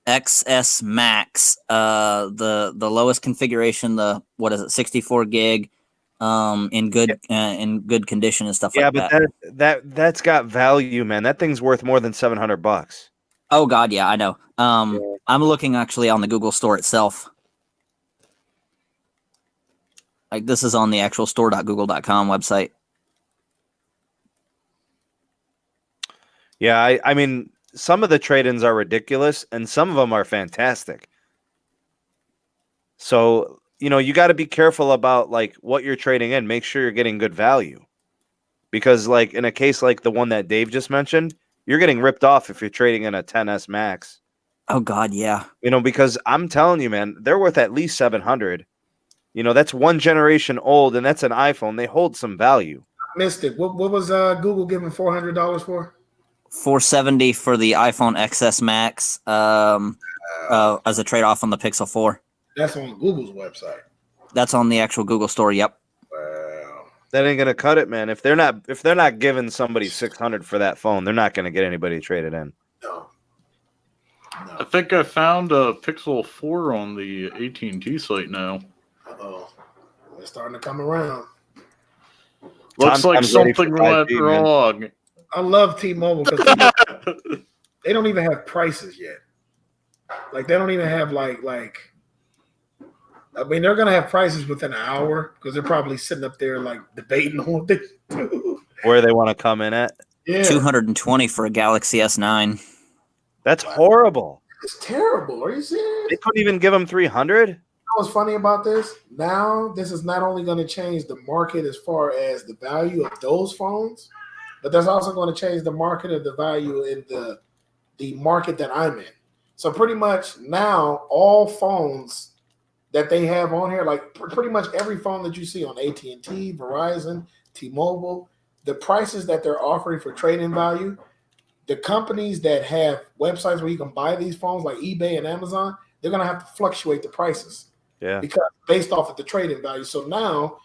XS Max, the lowest configuration, the 64 gig, in good condition and stuff like that. Yeah, but that's got value, man. That thing's worth more than $700. Oh God, yeah, I know. I'm looking actually on the Google store itself. Like this is on the actual store.google.com website. Yeah, I mean, some of the trade-ins are ridiculous, and some of them are fantastic. So, you got to be careful about like what you're trading in. Make sure you're getting good value, because like in a case like the one that Dave just mentioned, you're getting ripped off if you're trading in a 10s Max. Oh God, yeah. Because I'm telling you, man, they're worth at least 700. That's one generation old, and that's an iPhone. They hold some value. I missed it. What was Google giving $400 for? $470 for the iPhone XS Max, as a trade-off on the Pixel 4. That's on Google's website. That's on the actual Google store. Yep. Wow. That ain't gonna cut it, man. If they're not giving somebody 600 for that phone, they're not gonna get anybody traded in. No. I think I found a Pixel 4 on the AT&T site now. Uh-oh. They're starting to come around. Looks like something went wrong. I love T-Mobile because they don't even have prices yet. Like they don't even have like. I mean, they're gonna have prices within an hour because they're probably sitting up there like debating on what they do. Where they want to come in at. Yeah. $220 for a Galaxy S9. That's horrible. It's terrible. Are you serious? They couldn't even give them 300. You know what's funny about this? Now, this is not only going to change the market as far as the value of those phones, but that's also going to change the market of the value in the market that I'm in. So pretty much now, all phones that they have on here, like pretty much every phone that you see on AT&T, Verizon, T-Mobile, the prices that they're offering for trade-in value, the companies that have websites where you can buy these phones like eBay and Amazon, they're going to have to fluctuate the prices. Yeah. Because based off of the trade-in value. So now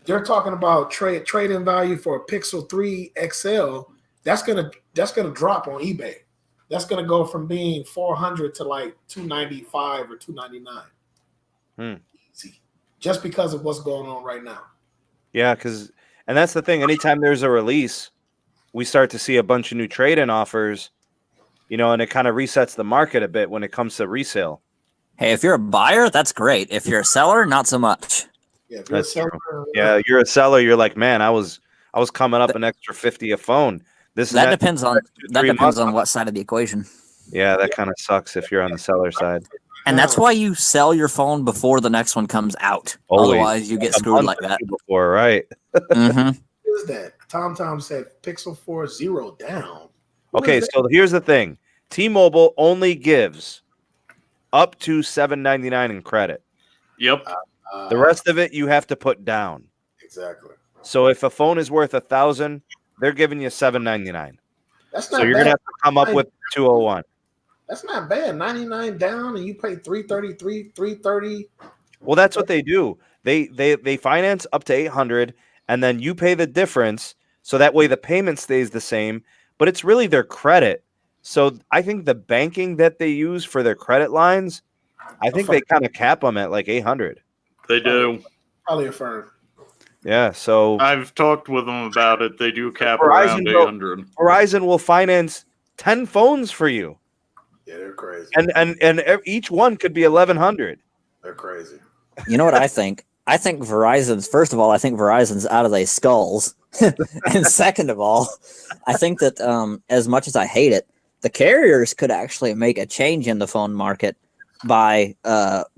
they're talking about trade-in value for a Pixel 3 XL. That's gonna drop on eBay. That's gonna go from being 400 to like 295 or 299. Easy. Just because of what's going on right now. Yeah, and that's the thing. Anytime there's a release, we start to see a bunch of new trade-in offers, and it kind of resets the market a bit when it comes to resale. Hey, if you're a buyer, that's great. If you're a seller, not so much. Yeah, if you're that's a seller, yeah, you're a seller. You're like, man, I was coming up an extra 50 a phone. That depends on what side of the equation. Yeah, that kind of sucks if you're on the seller side. And that's why you sell your phone before the next one comes out. Always. Otherwise, you get screwed like that. Before, right? Mm-hmm. What is that? Tom said Pixel 4 0 down. Okay, so here's the thing. T-Mobile only gives up to $799 in credit. Yep. The rest of it you have to put down. Exactly. So if a phone is worth $1,000, they're giving you $799. That's not so you're bad. gonna have to come up with $201. That's not bad. 99 down and you pay $330. Well, that's what they do. They finance up to $800, and then you pay the difference. So that way the payment stays the same, but it's really their credit. So I think the banking that they use for their credit lines, I think they kind of cap them at like 800. They do. Probably a firm. Yeah, so I've talked with them about it. They do cap around 800. Verizon will finance 10 phones for you. Yeah, they're crazy. And each one could be 1,100. They're crazy. You know what I think? I think Verizon's out of their skulls. And second of all, I think that as much as I hate it, the carriers could actually make a change in the phone market by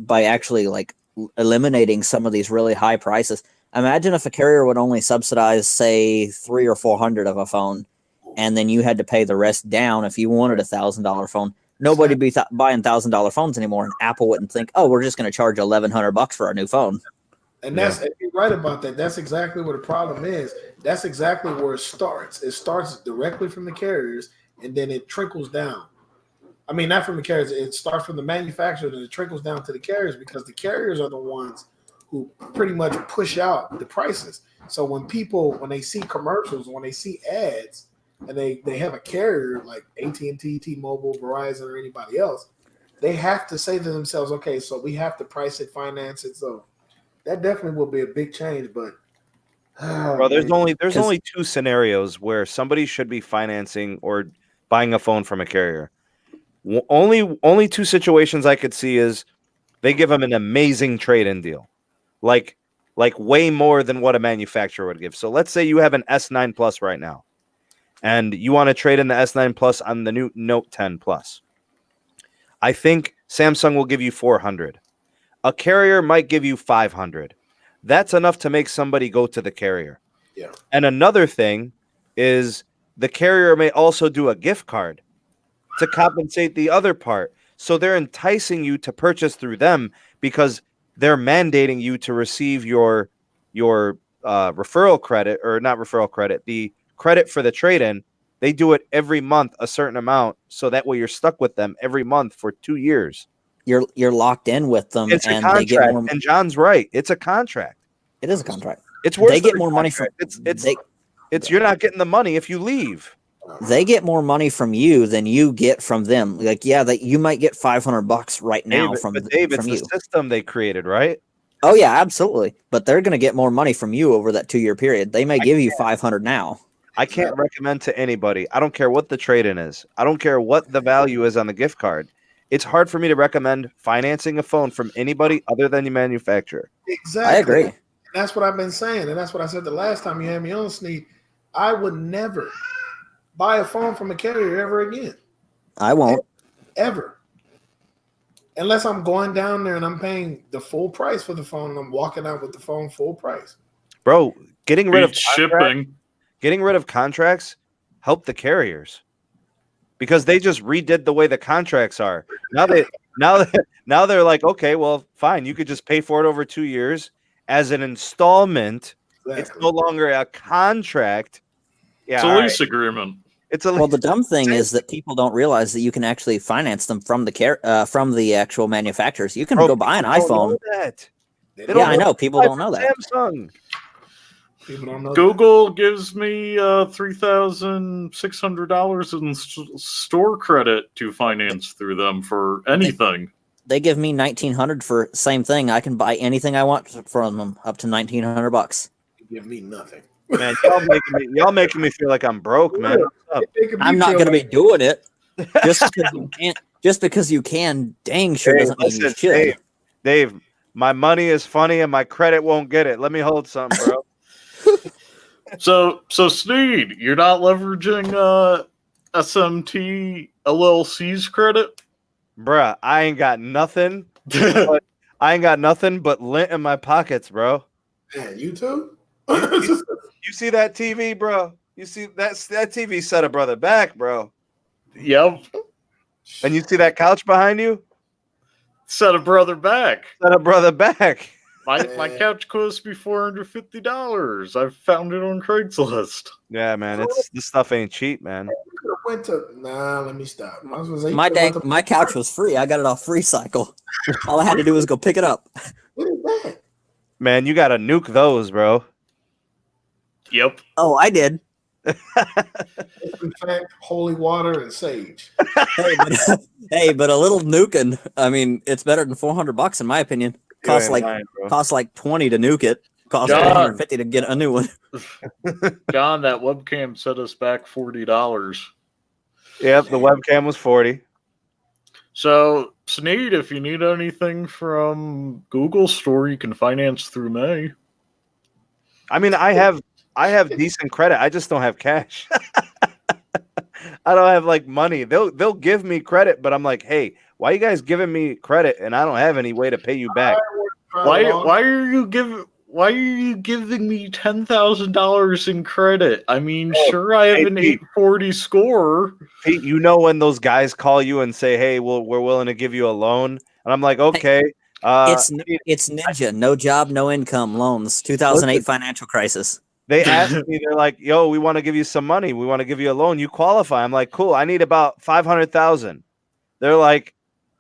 actually like eliminating some of these really high prices. Imagine if a carrier would only subsidize, say, $300 or $400 of a phone, and then you had to pay the rest down if you wanted a $1,000 phone. Nobody would be buying $1,000 phones anymore, and Apple wouldn't think, "Oh, we're just going to charge $1,100 for a new phone." And you're right about that. That's exactly what the problem is. That's exactly where it starts. It starts directly from the carriers, and then it trickles down. I mean, not from the carriers. It starts from the manufacturer and it trickles down to the carriers because the carriers are the ones who pretty much push out the prices. So when they see commercials, when they see ads, and they have a carrier like AT&T, T-Mobile, Verizon, or anybody else, they have to say to themselves, okay, so we have to price it, finance it. So that definitely will be a big change. But Bro, there's only two scenarios where somebody should be financing or buying a phone from a carrier. Only two situations I could see is they give them an amazing trade-in deal, like way more than what a manufacturer would give. So let's say you have an S9 Plus right now, and you want to trade in the S9 Plus on the new Note 10 Plus. I think Samsung will give you $400. A carrier might give you $500. That's enough to make somebody go to the carrier. Yeah. And another thing is the carrier may also do a gift card to compensate the other part. So they're enticing you to purchase through them because they're mandating you to receive your referral credit, or not referral credit, the credit for the trade-in. They do it every month, a certain amount, so that way you're stuck with them every month for 2 years. You're locked in with them, It's and a contract, they get more. and John's right. It's a contract. It is a contract. It's worse. They get than a more money from. contract. It's you're not getting the money if you leave. They get more money from you than you get from them. Like, yeah, that you might get $500 right now from Dave, from it's you. the system they created, right? Oh yeah, absolutely. But they're going to get more money from you over that 2-year period. They may give you $500 now. I can't recommend to anybody. I don't care what the trade-in is. I don't care what the value is on the gift card. It's hard for me to recommend financing a phone from anybody other than the manufacturer. Exactly. I agree. And that's what I've been saying, and that's what I said the last time you had me on, Sneed. I would never buy a phone from a carrier ever again. I won't. Ever. Unless I'm going down there and I'm paying the full price for the phone and I'm walking out with the phone full price. Bro, getting rid of shipping. Getting rid of contracts help the carriers because they just redid the way the contracts are. Now they're like, okay, well, fine. You could just pay for it over 2 years as an installment. Exactly. It's no longer a contract. Yeah, It's a lease agreement. Well, the dumb thing is that people don't realize that you can actually finance them from the actual manufacturers. You can go buy an iPhone. Yeah, I know people don't know that. Samsung. People don't know. Google gives me $3,600 in store credit to finance through them for anything. They give me $1,900 for same thing. I can buy anything I want from them up to $1,900. Give me nothing. Man, y'all making me feel like I'm broke, man. I'm not going to be doing it just because you can't. Just because you can, dang sure doesn't mean you should. Dave, my money is funny and my credit won't get it. Let me hold something, bro. So Sneed, you're not leveraging SMT LLC's credit? Bruh, I ain't got nothing. But lint in my pockets, bro. Man, you too? You see that TV, bro? You see that TV set a brother back, bro. Yep. And you see that couch behind you? Set a brother back. Set a brother back. My couch cost me $450. I found it on Craigslist. Yeah, man. This stuff ain't cheap, man. Let me stop. My couch was free. I got it off Free Cycle. All I had to do was go pick it up. What is that? Man, you gotta nuke those, bro. Yep. Oh, I did. In fact, holy water and sage. But a little nuking. I mean, it's better than $400 in my opinion. Costs like $20 to nuke it. Costs $150 to get a new one. John, that webcam set us back $40. Yep, the webcam was $40. So, Sneed, if you need anything from Google Store, you can finance through May. I mean, I have decent credit. I just don't have cash. I don't have like money. They'll give me credit, but I'm like, hey, why are you guys giving me credit and I don't have any way to pay you back? Why are you giving me $10,000 in credit? I mean, sure, I have an 840 score. Pete, you know when those guys call you and say, hey, we're willing to give you a loan, and I'm like, okay. It's Ninja, no job, no income loans, 2008 financial crisis. They asked me, they're like, yo, we want to give you some money. We want to give you a loan. You qualify. I'm like, cool. I need about $500,000. They're like,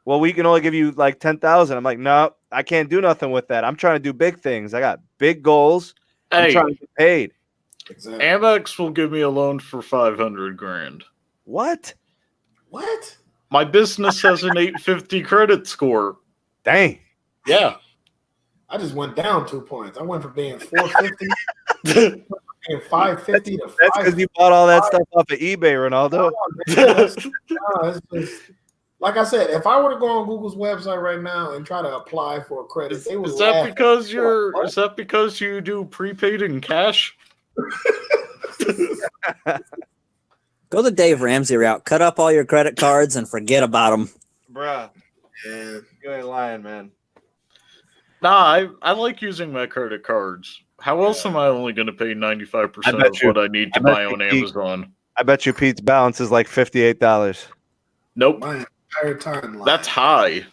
well, we can only give you like 10,000. I'm like, no, I can't do nothing with that. I'm trying to do big things. I got big goals. I'm Hey, trying to get paid. Exactly. Amex will give me a loan for 500 grand. What? What? My business has an 850 credit score. Dang. Yeah. I just went down 2 points. I went from being 450 and 550 to That's because you bought all that stuff off of eBay, Ronaldo. It's just, like I said, if I were to go on Google's website right now and try to apply for a credit, they would Is that laugh because at me. is that because you do prepaid in cash? Go the Dave Ramsey route. Cut up all your credit cards and forget about them. Bruh, Yeah. you ain't lying, man. Nah, I like using my credit cards. How else am I only going to pay 95% of what I need to buy on Amazon? I bet you Pete's balance is like $58. Nope. My entire timeline. That's high.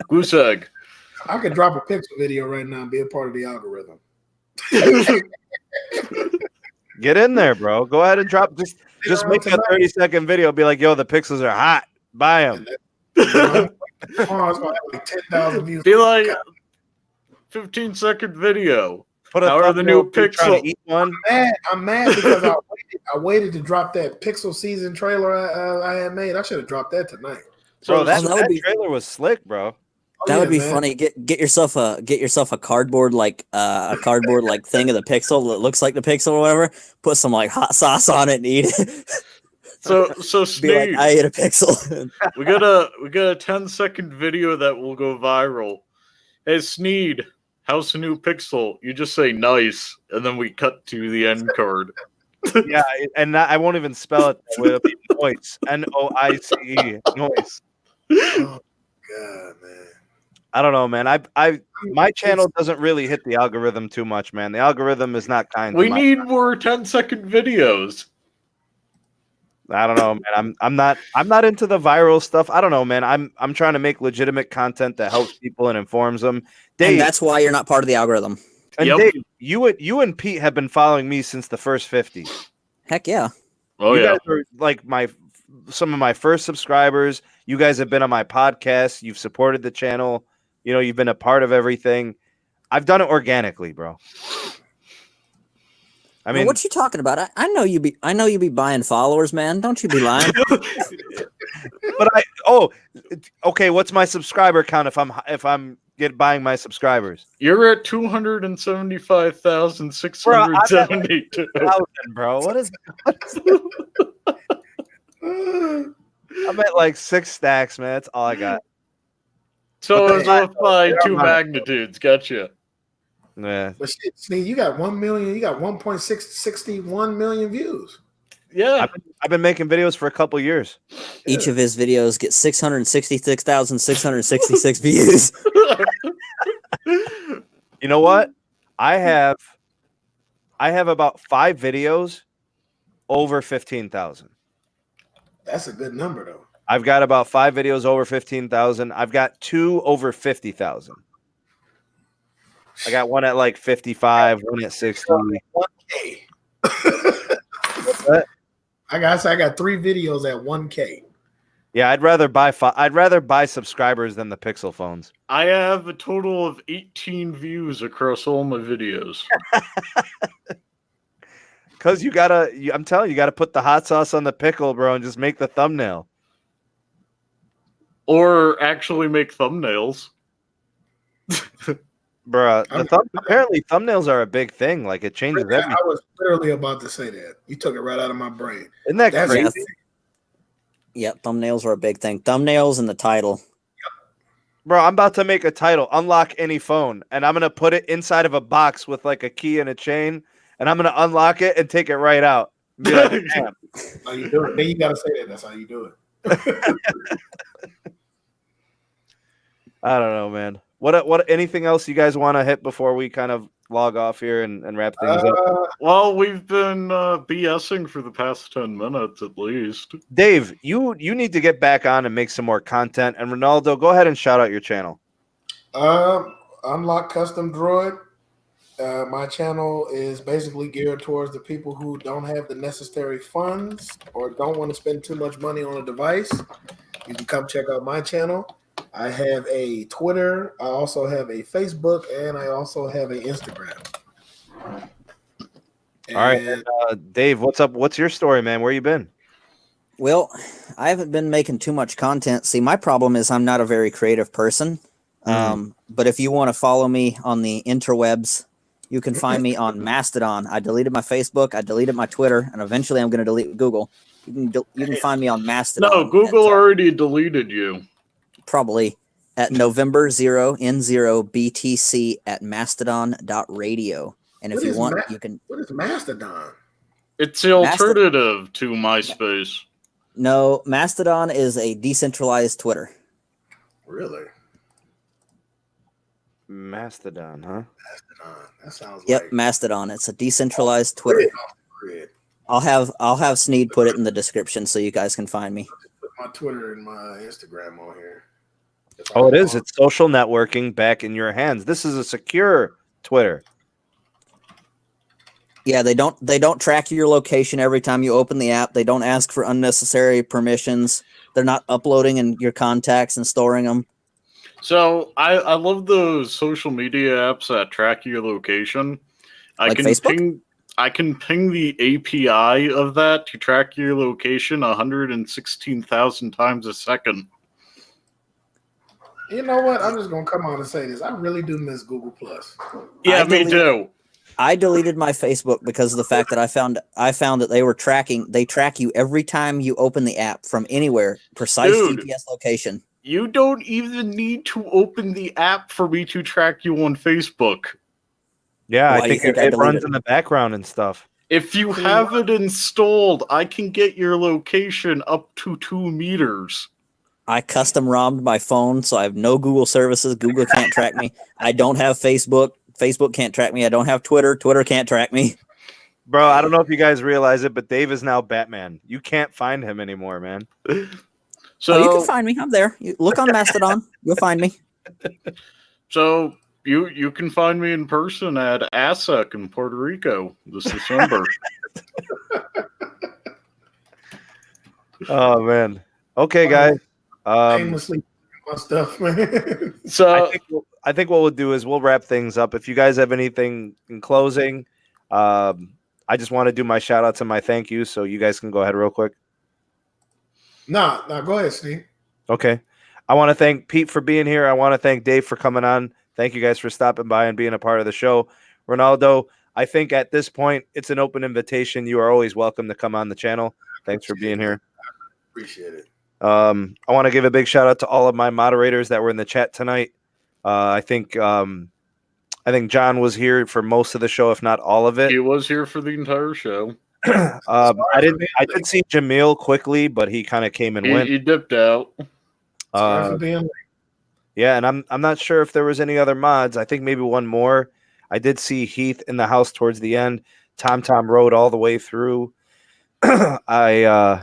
Goose egg. I could drop a Pixel video right now and be a part of the algorithm. Get in there, bro. Go ahead and drop. Just make a 30-second video. Be like, yo, the pixels are hot. Buy them. Oh, it's gonna have like 10,000 views. Be like 15-second video. Put a How are the new thumbnail if you're trying to Pixel? eat one. I'm mad because I waited to drop that Pixel season trailer I had made. I should have dropped that tonight. Bro, So that would be- trailer was slick, bro. Oh, That yeah, would be man. funny. Get yourself a cardboard like thing of the Pixel that looks like the Pixel or whatever. Put some like hot sauce on it and eat it. so Be like, Sneed, I ate a Pixel. we got a 10-second video that will go viral. Hey Sneed, how's the new Pixel? You just say nice, and then we cut to the end card. Yeah, and I won't even spell it. It'll be Noise. Noice. Noise. Oh, God, man. I don't know, man. My channel doesn't really hit the algorithm too much, man. The algorithm is not kind. We to my need more 10-second videos. I don't know, man. I'm not into the viral stuff. I don't know, man. I'm trying to make legitimate content that helps people and informs them. Dave, And that's why you're not part of the algorithm. and Yep. Dave, you and Pete have been following me since the first 50. Heck yeah. Oh You yeah. guys are like some of my first subscribers. You guys have been on my podcast. You've supported the channel. You know, you've been a part of everything. I've done it organically, bro. I Well, mean, what you talking about? I know you be buying followers, man. Don't you be lying? but okay. What's my subscriber count if I'm buying my subscribers? You're at 275,672. 1,000, bro. What is I'm at like 6 stacks, man. That's all I got. So But it's they're off by they're 2 mine. magnitudes. Gotcha. Yeah. But shit, Sneed, you got 1 million. You got 1.661 million views. Yeah. I've been making videos for a couple years. Each of his videos get 666,666 views. You know what? I have about 5 videos over 15,000. That's a good number, though. I've got about 5 videos over 15,000. I've got 2 over 50,000. I got one at like 55, one at 60. 1K. What? I got 3 videos at 1K. Yeah, I'd rather buy subscribers than the Pixel phones. I have a total of 18 views across all my videos. Cause I'm telling you, you gotta put the hot sauce on the pickle, bro, and just make the thumbnail. Or actually make thumbnails. Bruh, apparently thumbnails are a big thing. Like it changes everything. I was literally about to say that. You took it right out of my brain. Isn't that That's crazy? Yes. Yeah, thumbnails are a big thing. Thumbnails and the title. Bro, I'm about to make a title, unlock any phone, and I'm gonna put it inside of a box with like a key and a chain, and I'm gonna unlock it and take it right out. And be like, damn. That's how you do it. Then you gotta say that. That's how you do it. I don't know, man. What anything else you guys want to hit before we kind of log off here and wrap things up? Well, we've been BSing for the past 10 minutes at least. Dave, you need to get back on and make some more content. And Ronaldo, go ahead and shout out your channel. Unlock Custom Droid. My channel is basically geared towards the people who don't have the necessary funds or don't want to spend too much money on a device. You can come check out my channel. I have a Twitter, I also have a Facebook, and I also have an Instagram. All right, and, Dave, what's up? What's your story, man? Where you been? Well, I haven't been making too much content. See, my problem is I'm not a very creative person. But if you want to follow me on the interwebs, you can find me on Mastodon. I deleted my Facebook, I deleted my Twitter, and eventually I'm going to delete Google. You can find me on Mastodon. No, Google already deleted you. Probably at November 0N0BTC at mastodon.radio. And if you want, you can. What is Mastodon? It's the alternative to MySpace. No, Mastodon is a decentralized Twitter. Really? Mastodon, huh? Mastodon. That sounds like Mastodon. It's a decentralized Twitter. I'll have Sneed put it in the description so you guys can find me. Put my Twitter and my Instagram on here. Oh, it is. It's social networking back in your hands. This is a secure Twitter. Yeah, they don't track your location every time you open the app. They don't ask for unnecessary permissions. They're not uploading in your contacts and storing them. So I love those social media apps that track your location. Like Facebook? I can ping the API of that to track your location 116,000 times a second. You know what? I'm just gonna come on and say this. I really do miss Google Plus. Yeah, me too. I deleted my Facebook because of the fact that I found that they track you every time you open the app from anywhere, precise GPS location. You don't even need to open the app for me to track you on Facebook. Yeah, I think it runs in the background and stuff. If you have it installed, I can get your location up to 2 meters. I custom ROM'd my phone, so I have no Google services. Google can't track me. I don't have Facebook. Facebook can't track me. I don't have Twitter. Twitter can't track me. Bro, I don't know if you guys realize it, but Dave is now Batman. You can't find him anymore, man. So you can find me. I'm there. You look on Mastodon. You'll find me. So you can find me in person at ASEC in Puerto Rico this December. Oh, man. Okay, guys. Shamelessly my stuff, man. So I think what we'll do is we'll wrap things up. If you guys have anything in closing, I just want to do my shout outs and my thank you, so you guys can go ahead real quick. No, go ahead, Steve. Okay. I want to thank Pete for being here. I want to thank Dave for coming on. Thank you guys for stopping by and being a part of the show. Ronaldo, I think at this point it's an open invitation. You are always welcome to come on the channel. Thanks for being here. Appreciate it. I want to give a big shout out to all of my moderators that were in the chat tonight. I think John was here for most of the show, if not all of it. He was here for the entire show. I did see Jamaal quickly, but he kind of came and went. He dipped out. Yeah, and I'm not sure if there was any other mods. I think maybe one more. I did see Heath in the house towards the end. Tom rode all the way through. I'm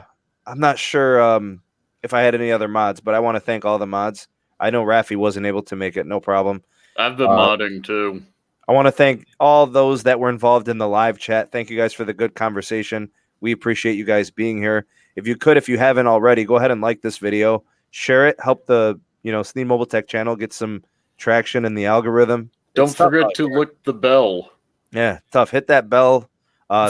not sure if I had any other mods, but I want to thank all the mods. I know Rafi wasn't able to make it, no problem. I've been modding too. I want to thank all those that were involved in the live chat. Thank you guys for the good conversation. We appreciate you guys being here. If you haven't already, go ahead and like this video, share it, help the Sneed Mobile Tech channel get some traction in the algorithm. Don't forget to lick the bell. Yeah, tough. Hit that bell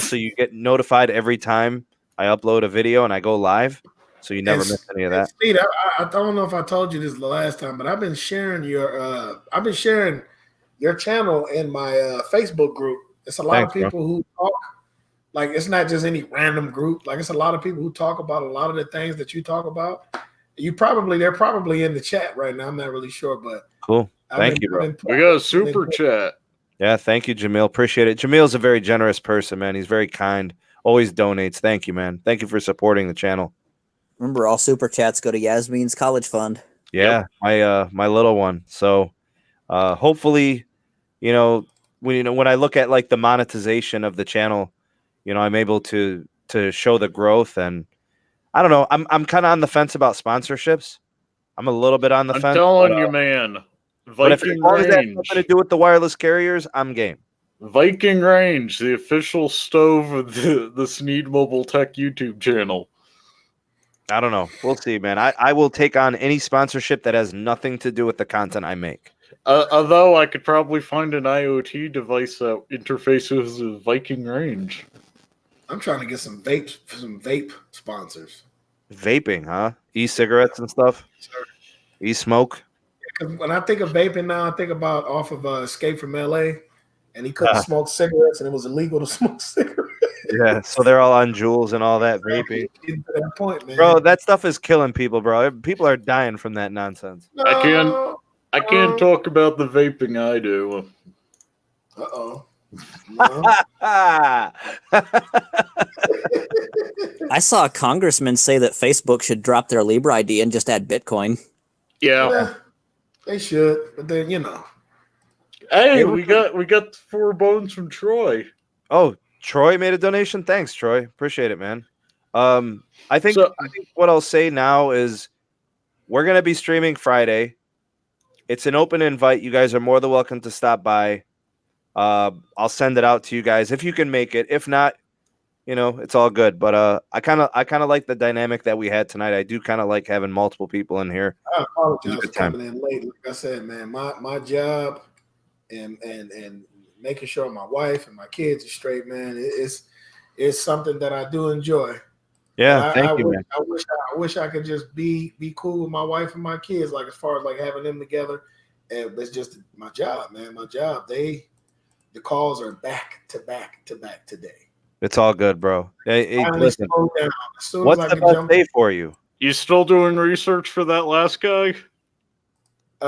so you get notified every time I upload a video and I go live, so you never miss any of that. Steve, I don't know if I told you this the last time, but I've been sharing your channel in my Facebook group. It's a lot of people who talk. Like, it's not just any random group. Like, it's a lot of people who talk about a lot of the things that you talk about. They're probably in the chat right now. I'm not really sure, but cool. Thank you, bro. We got a super chat. Yeah, thank you, Jamaal. Appreciate it. Jamaal's a very generous person, man. He's very kind. Always donates. Thank you, man. Thank you for supporting the channel. Remember, all super chats go to Yasmin's college fund. Yeah, my little one. So hopefully, when I look at like the monetization of the channel, I'm able to show the growth. And I don't know, I'm kind of on the fence about sponsorships. I'm a little bit on the fence. I'm telling you, man. But if it has something to do with the wireless carriers, I'm game. Viking Range, the official stove of the Sneed Mobile Tech YouTube channel. I don't know. We'll see, man. I will take on any sponsorship that has nothing to do with the content I make. Although I could probably find an IoT device that interfaces with Viking Range. I'm trying to get some vape sponsors. Vaping, huh? E-cigarettes and stuff? E-smoke? Because when I think of vaping now, I think about off of Escape from LA, and he couldn't smoke cigarettes, and it was illegal to smoke cigarettes. Yeah, so they're all on Juuls and all that vaping. Getting to that point, man. Bro, that stuff is killing people, bro. People are dying from that nonsense. No, I can't talk about the vaping I do. Uh-oh. No. I saw a congressman say that Facebook should drop their Libra ID and just add Bitcoin. Yeah. They should, but then Hey, we got 4 bones from Troy. Oh, Troy made a donation. Thanks, Troy. Appreciate it, man. I think what I'll say now is we're gonna be streaming Friday. It's an open invite. You guys are more than welcome to stop by. I'll send it out to you guys if you can make it. If not, it's all good. But I kind of like the dynamic that we had tonight. I do kind of like having multiple people in here. I apologize for coming in late. Like I said, man, my job and making sure my wife and my kids are straight, man, it's something that I do enjoy. Yeah, thank you, man. I wish I could just be cool with my wife and my kids, like as far as like having them together. And it's just my job, man. My job. The calls are back to back today. It's all good, bro. Hey, listen, What's the best day for you? You still doing research for that last guy? Wait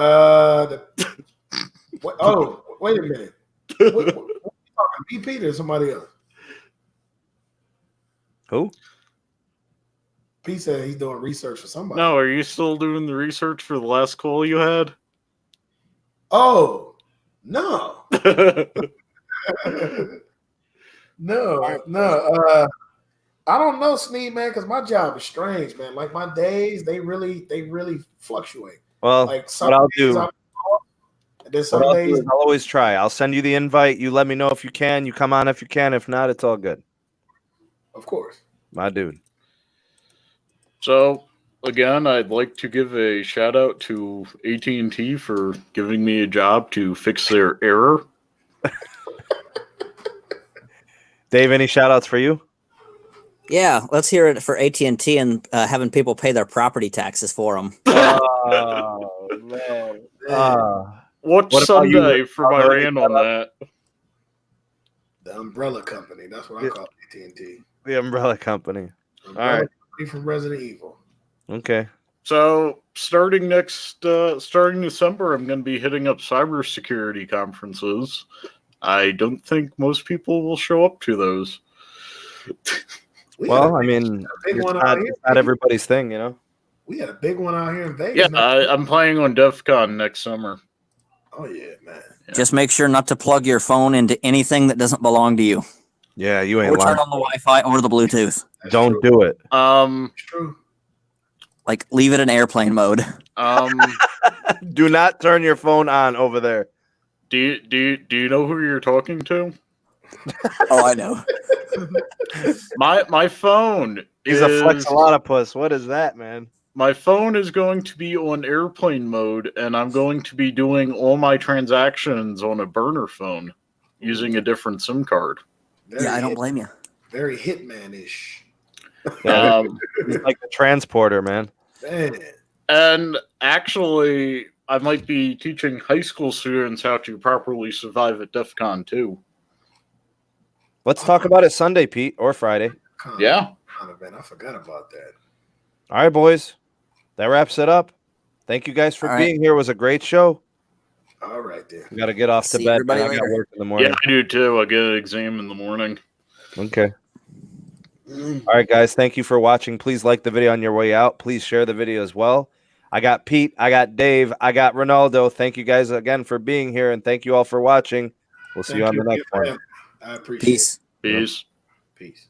a minute. What you talking, BP or somebody else? Who? Pete said he's doing research for somebody. No, are you still doing the research for the last call you had? Oh, no. No. I don't know, Sneed, man, because my job is strange, man. Like my days, they really fluctuate. Well, like what I'll do, and then some days I'll always try. I'll send you the invite. You let me know if you can. You come on if you can. If not, it's all good. Of course. My dude. So, again, I'd like to give a shout out to AT&T for giving me a job to fix their error. Dave, any shout outs for you? Yeah, let's hear it for AT&T and having people pay their property taxes for them. Oh, man. What's What about Sunday you? for my rant on that? The umbrella company. That's what I call AT&T. The umbrella company. Umbrella All right. company from Resident Evil. Okay. So, starting December, I'm going to be hitting up cybersecurity conferences. I don't think most people will show up to those. Well, I mean, it's not everybody's thing, We had a big one out here in Vegas. Yeah, I'm playing on DEF CON next summer. Oh, yeah, man. Yeah. Just make sure not to plug your phone into anything that doesn't belong to you. Yeah, you ain't Or lying. turn on the Wi-Fi or the Bluetooth. Don't do it. It's true. Like, leave it in airplane mode. Do not turn your phone on over there. Do you know who you're talking to? Oh, I know. My phone He's a flexolotopus. What is that, man? My phone is going to be on airplane mode, and I'm going to be doing all my transactions on a burner phone using a different SIM card. I don't blame you. Very Hitman-ish. He's like the transporter, man. Man. And actually, I might be teaching high school students how to properly survive at DEF CON too. Let's talk about it Sunday, Pete, or Friday. Yeah. Man, I forgot about that. All right, boys. That wraps it up. Thank you guys for being here. It was a great show. All right, then. We got to get off to See bed. everybody I got later. work in the morning. Yeah, I do too. I get an exam in the morning. Okay. All right, guys. Thank you for watching. Please like the video on your way out. Please share the video as well. I got Pete. I got Dave. I got Ronaldo. Thank you guys again for being here, and thank you all for watching. We'll see you on the next one. I appreciate it. Peace. Peace. Peace.